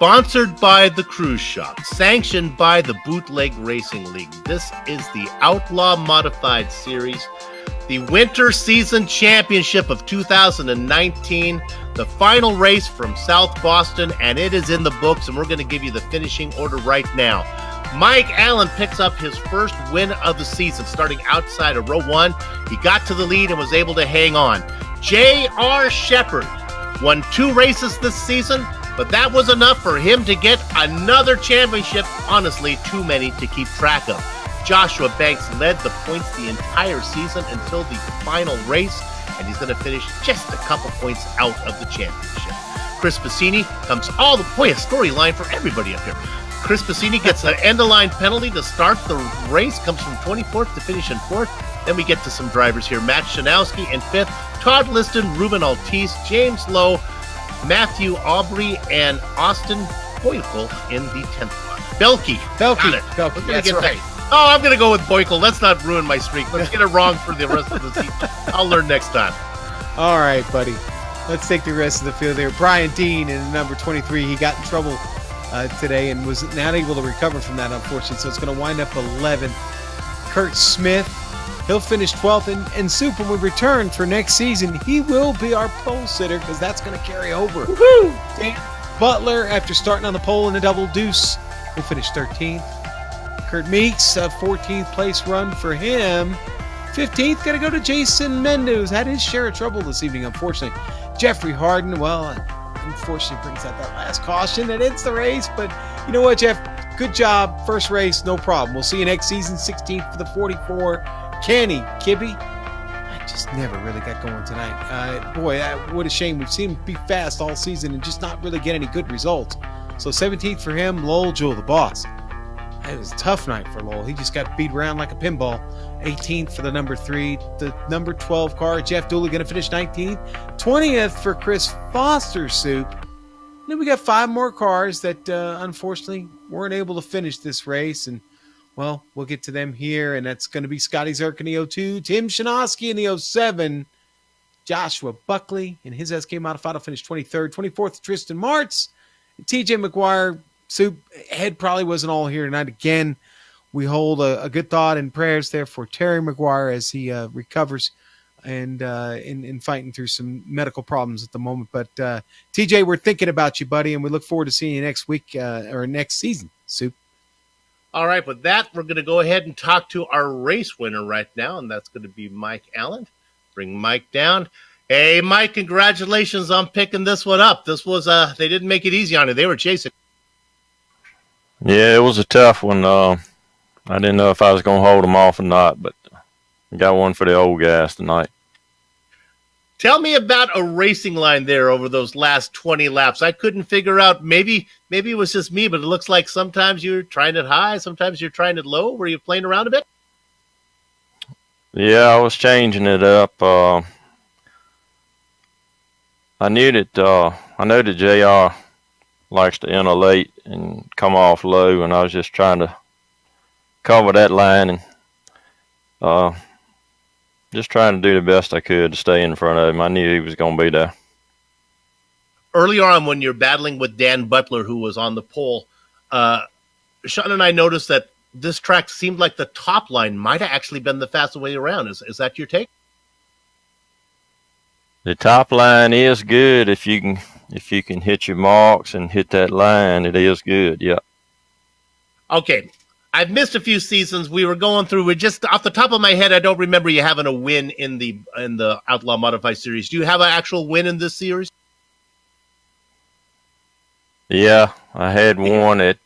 Sponsored by the Cruise Shop, sanctioned by the Bootleg Racing League. This is the Outlaw Modified Series, the Winter Season Championship of 2019, the final race from South Boston, and it is in the books, and we're going to give you the finishing order right now. Mike Allen picks up his first win of the season, starting outside of row 1. He got to the lead and was able to hang on. J.R. Shepard won 2 races this season, but that was enough for him to get another championship. Honestly, too many to keep track of. Joshua Banks led the points the entire season until the final race, and he's going to finish just a couple points out of the championship. Chris Bassini comes all the way, a storyline for everybody up here. Chris Bassini gets an end-of-line penalty to start the race, comes from 24th to finish in 4th. Then we get to some drivers here. Matt Shanowski in 5th, Todd Liston, Ruben Altice, James Lowe, Matthew Aubrey, and Austin Boykel in the 10th spot. Belke. That's right. Oh, I'm going to go with Boykel. Let's not ruin my streak. Let's get it wrong for the rest of the season. I'll learn next time. All right, buddy. Let's take the rest of the field there. Brian Dean in number 23. He got in trouble today and was not able to recover from that, unfortunately. So it's going to wind up 11th. Kurt Smith, he'll finish 12th. And Soup, when we return for next season, he will be our pole sitter because that's going to carry over. Woohoo! Dan Butler, after starting on the pole in a double deuce, will finish 13th. Kurt Meeks, a 14th place run for him. 15th, going to go to Jason Mendez. Had his share of trouble this evening, unfortunately. Jeffrey Harden, well, unfortunately brings out that last caution that ends the race. But you know what, Jeff? Good job. First race, no problem. We'll see you next season. 16th for the 44. Kenny Kibbe. I just never really got going tonight. Boy, what a shame. We've seen him be fast all season and just not really get any good results. So 17th for him. Lowell Jewell, the boss. It was a tough night for Lowell. He just got beat around like a pinball. 18th for the number 3. The number 12 car, Jeff Dooley, going to finish 19th. 20th for Chris Foster, Soup. And then we got 5 more cars that unfortunately weren't able to finish this race. And, well, we'll get to them here. And that's going to be Scotty Zerk in the 02, Tim Shanoski in the 07, Joshua Buckley in his SK Modified will finish 23rd. 24th, Tristan Martz. And TJ McGuire, Soup, head probably wasn't all here tonight. Again, we hold a good thought and prayers there for Terry McGuire as he recovers and in fighting through some medical problems at the moment. But TJ, we're thinking about you, buddy, and we look forward to seeing you next week or next season, Soup. All right, with that, we're going to go ahead and talk to our race winner right now, and that's going to be Mike Allen. Bring Mike down. Hey, Mike, congratulations on picking this one up. This was they didn't make it easy on you. They were chasing. Yeah, it was a tough one. I didn't know if I was going to hold them off or not, but I got one for the old guys tonight. Tell me about a racing line there over those last 20 laps. I couldn't figure out. Maybe it was just me, but it looks like sometimes you're trying it high, sometimes you're trying it low. Were you playing around a bit? Yeah, I was changing it up. I know that JR likes to enter late and come off low, and I was just trying to cover that line and just trying to do the best I could to stay in front of him. I knew he was going to be there. Earlier on when you're battling with Dan Butler, who was on the pole, Sean and I noticed that this track seemed like the top line might have actually been the fastest way around. Is that your take? The top line is good if you can hit your marks and hit that line. It is good, yeah. Okay, I've missed a few seasons. We were going through. We just off the top of my head, I don't remember you having a win in the Outlaw Modified Series. Do you have an actual win in this series? Yeah, I had one at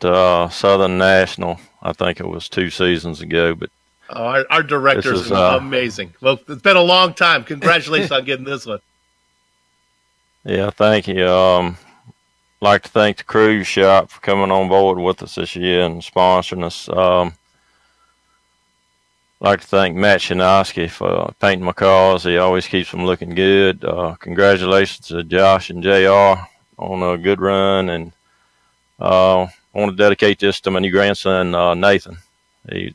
Southern National. I think it was 2 seasons ago. But our directors is amazing. Well, it's been a long time. Congratulations on getting this one. Yeah, thank you. Like to thank the cruise shop for coming on board with us this year and sponsoring us. Like to thank Matt Shanoski for painting my cars. He always keeps them looking good. Congratulations to Josh and JR on a good run. And I want to dedicate this to my new grandson, Nathan. He's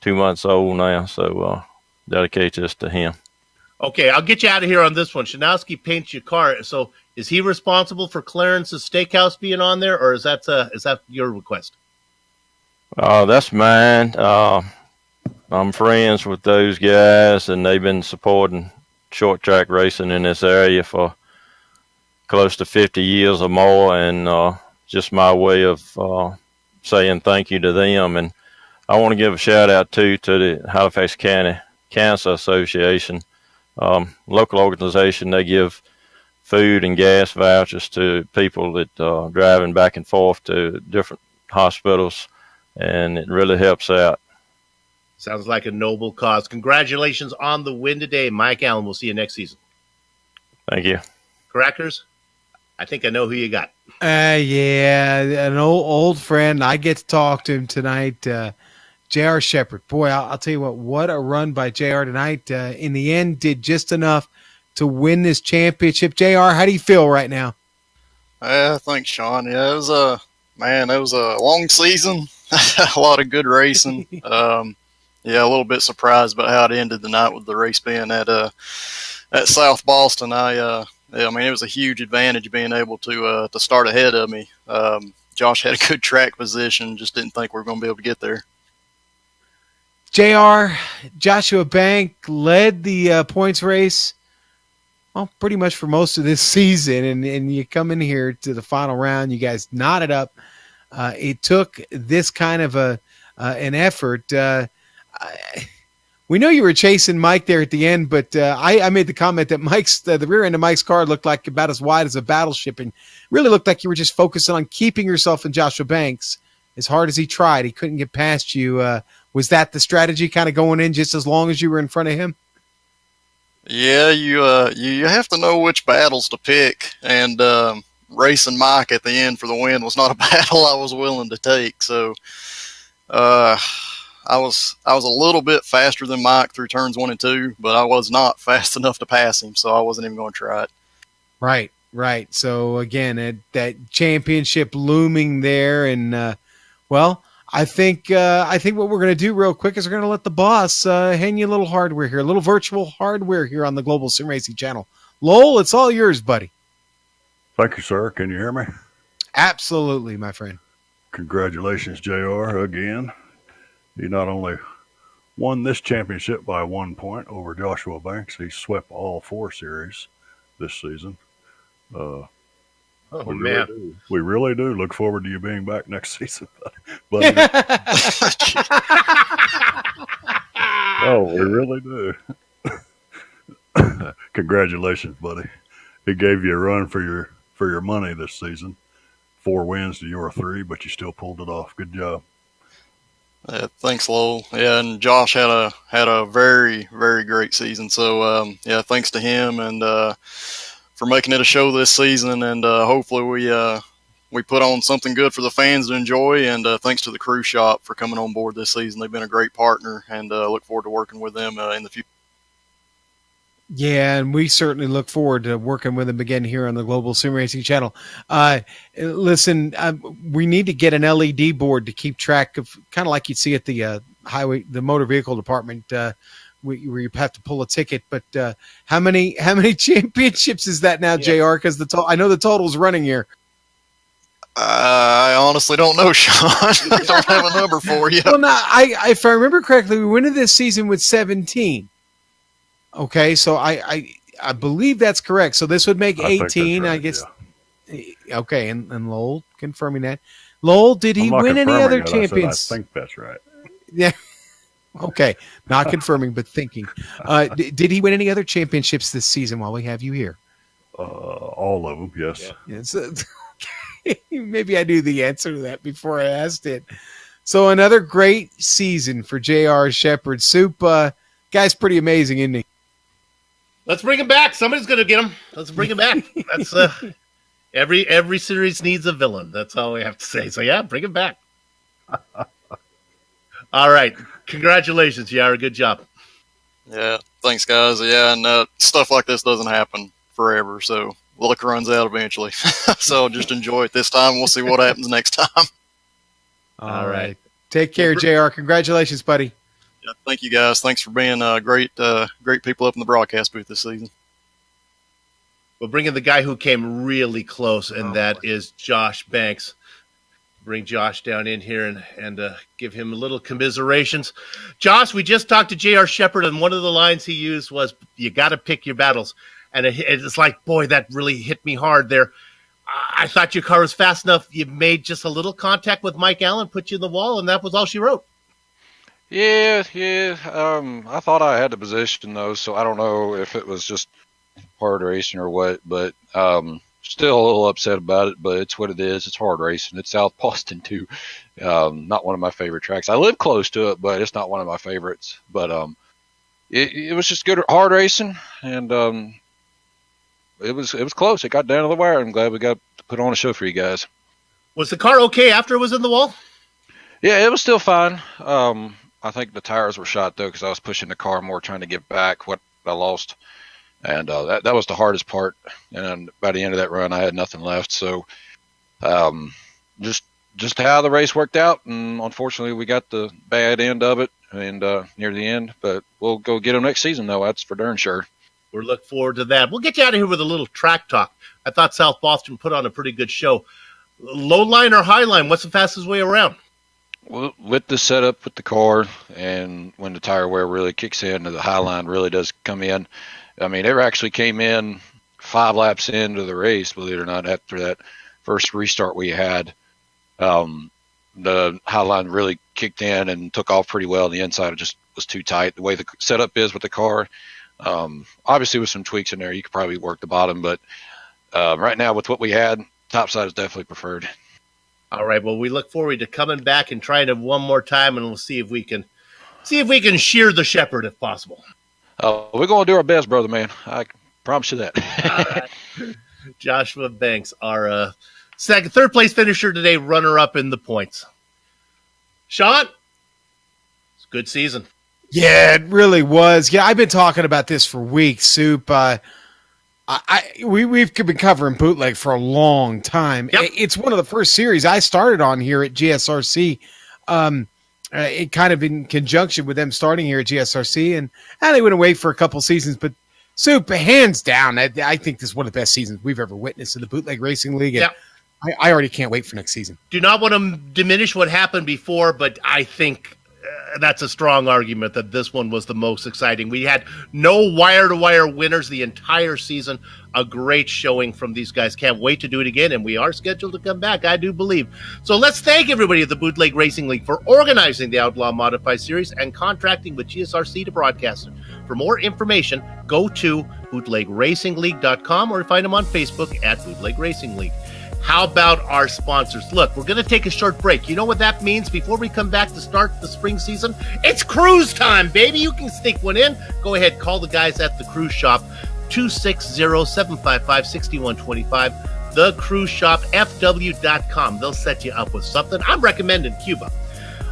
2 months old now, so dedicate this to him. Okay, I'll get you out of here on this one. Shanowski paints your car. So is he responsible for Clarence's Steakhouse being on there, or is that your request? That's mine. I'm friends with those guys, and they've been supporting short track racing in this area for close to 50 years or more, and just my way of saying thank you to them. And I want to give a shout out too to the Halifax County Cancer Association. Local organization. They give food and gas vouchers to people that are driving back and forth to different hospitals, and it really helps out. Sounds like a noble cause. Congratulations on the win today, Mike Allen. We'll see you next season. Thank you. Crackers, I think I know who you got. Yeah, an old friend. I get to talk to him tonight. J.R. Shepard. Boy, I'll tell you what a run by J.R. tonight. In the end, did just enough to win this championship. J.R., how do you feel right now? Thanks, Sean. Yeah, it was a long season A lot of good racing. Yeah, a little bit surprised about how it ended the night with the race being at South Boston. Yeah, I mean, it was a huge advantage being able to start ahead of me. Josh had a good track position, just didn't think we were going to be able to get there. JR, Joshua Bank led the points race, well, pretty much for most of this season, and you come in here to the final round, you guys knotted up. It took this kind of an effort. We know you were chasing Mike there at the end, but I made the comment that the rear end of Mike's car looked like about as wide as a battleship, and really looked like you were just focusing on keeping yourself in Joshua Banks. As hard as he tried, he couldn't get past you. Was that the strategy, kind of going in just as long as you were in front of him? Yeah, you have to know which battles to pick, and racing Mike at the end for the win was not a battle I was willing to take. So I was a little bit faster than Mike through turns 1 and 2, but I was not fast enough to pass him, so I wasn't even going to try it. Right. So again, that championship looming there, and well, I think what we're going to do real quick is we're going to let the boss hand you a little hardware here, a little virtual hardware here on the Global SimRacing Channel. Lowell, it's all yours, buddy. Thank you, sir. Can you hear me? Absolutely, my friend. Congratulations, JR, again. He not only won this championship by 1 point over Joshua Banks, he swept all 4 series this season. We really do look forward to you being back next season, buddy. Oh, we really do. Congratulations, buddy. He gave you a run for your money this season. 4 wins to your 3, but you still pulled it off. Good job. Thanks, Lowell. Yeah, and Josh had a very, very great season. So yeah, thanks to him and for making it a show this season, and hopefully we put on something good for the fans to enjoy, and thanks to the crew shop for coming on board this season. They've been a great partner, and look forward to working with them in the future. Yeah, and we certainly look forward to working with them again here on the Global SimRacing Channel. Listen, we need to get an LED board to keep track of, kind of like you'd see at the the motor vehicle department, where you have to pull a ticket. But how many championships is that now, JR? Because I know the total's running here. I honestly don't know, Sean. I don't have a number for you. Well, no, if I remember correctly, we went into this season with 17. Okay, so I believe that's correct. So this would make 18, right, I guess. Yeah. Okay, and Lowell confirming that. Lowell, did he win any other champions? I think that's right. Yeah. Okay, not confirming, but thinking. Did he win any other championships this season while we have you here? All of them, yes. Yeah. Maybe I knew the answer to that before I asked it. So another great season for J.R. Shepherd. Soup, guy's pretty amazing, isn't he? Let's bring him back. Somebody's going to get him. Let's bring him back. That's every series needs a villain. That's all we have to say. So yeah, bring him back. All right. Congratulations, Yara. Good job. Yeah. Thanks, guys. Yeah, and stuff like this doesn't happen forever, so luck runs out eventually. So just enjoy it this time. We'll see what happens next time. All right. Take care, JR. Congratulations, buddy. Yeah, thank you, guys. Thanks for being great people up in the broadcast booth this season. We'll bring in the guy who came really close, and that is Josh Banks. Bring Josh down in here and give him a little commiserations. Josh, we just talked to J.R. Shepherd, and one of the lines he used was, you got to pick your battles. And it's like, boy, that really hit me hard there. I thought your car was fast enough. You made just a little contact with Mike Allen, put you in the wall, and that was all she wrote. Yeah. I thought I had the position, though, so I don't know if it was just hard racing or what, but still a little upset about it, but it's what it is. It's hard racing. It's South Boston, too. Not one of my favorite tracks. I live close to it, but it's not one of my favorites. But it was just good hard racing, and it was close. It got down to the wire. I'm glad we got to put on a show for you guys. Was the car okay after it was in the wall? Yeah, it was still fine. I think the tires were shot, though, because I was pushing the car more trying to get back what I lost. And that was the hardest part. And by the end of that run, I had nothing left. So just just how the race worked out, and unfortunately we got the bad end of it and near the end, but we'll go get them next season, though. That's for darn sure. We're looking forward to that. We'll get you out of here with a little track talk. I thought South Boston put on a pretty good show. Low line or high line, what's the fastest way around? Well, with the setup with the car, and when the tire wear really kicks in, the high line really does come in. I mean, it actually came in 5 laps into the race, believe it or not, after that first restart we had. The high line really kicked in and took off pretty well. The inside just was too tight. The way the setup is with the car, obviously with some tweaks in there, you could probably work the bottom, but right now with what we had, top side is definitely preferred. All right. Well, we look forward to coming back and trying it one more time, and we'll see if we can shear the shepherd if possible. We're going to do our best, brother, man. I promise you that. All right. Joshua Banks, our third place finisher today, runner-up in the points. Sean, it's a good season. Yeah, it really was. Yeah, I've been talking about this for weeks, Soup. We've been covering Bootleg for a long time. Yep. It's one of the first series I started on here at GSRC. It kind of in conjunction with them starting here at GSRC, and they went away for a couple seasons. But Soup, hands down, I think this is one of the best seasons we've ever witnessed in the Bootleg Racing League. And yep. I already can't wait for next season. Do not want to diminish what happened before, but I think that's a strong argument that this one was the most exciting. We had no wire-to-wire winners the entire season. A great showing from these guys. Can't wait to do it again, and we are scheduled to come back, I do believe. So let's thank everybody at the Bootleg Racing League for organizing the Outlaw Modified Series and contracting with GSRC to broadcast it. For more information, go to bootlegracingleague.com or find them on Facebook at Bootleg Racing League. How about our sponsors? Look, we're going to take a short break. You know what that means? Before we come back to start the spring season, it's cruise time, baby. You can sneak one in. Go ahead, call the guys at the cruise shop, 260-755-6125, thecruiseshopfw.com. They'll set you up with something. I'm recommending Cuba.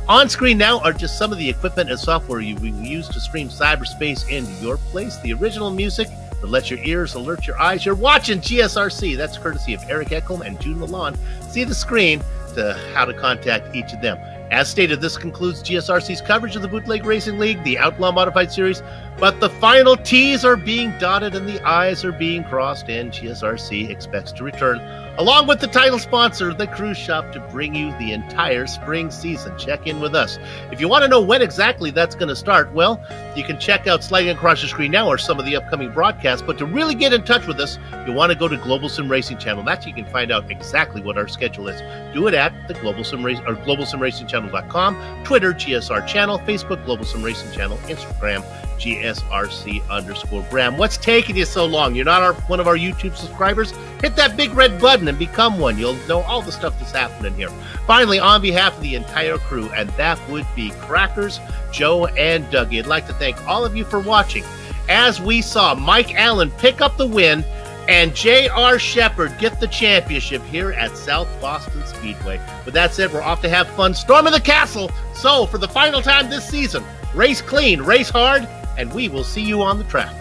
On screen now are just some of the equipment and software you will use to stream cyberspace into your place. The original music that lets your ears alert your eyes. You're watching GSRC. That's courtesy of Eric Echolm and June Lalonde. See the screen to how to contact each of them. As stated, this concludes GSRC's coverage of the Bootleg Racing League, the Outlaw Modified Series, but the final T's are being dotted and the I's are being crossed, and GSRC expects to return, along with the title sponsor, the Cruise Shop, to bring you the entire spring season. Check in with us. If you want to know when exactly that's going to start, well, you can check out sliding across the screen now or some of the upcoming broadcasts, but to really get in touch with us, you want to go to Global SimRacing Channel. That's how you can find out exactly what our schedule is. Do it at the Global SimRacingChannel.com, Twitter, GSR Channel, Facebook, Global SimRacing Channel, Instagram, GSRC_Bram. What's taking you so long? You're not one of our YouTube subscribers? Hit that big red button and become one. You'll know all the stuff that's happening here. Finally, on behalf of the entire crew, and that would be Crackers, Joe, and Dougie, I'd like to thank all of you for watching. As we saw Mike Allen pick up the win and J.R. Shepard get the championship here at South Boston Speedway. With that said, we're off to have fun storming the castle. So, for the final time this season, race clean, race hard, and we will see you on the track.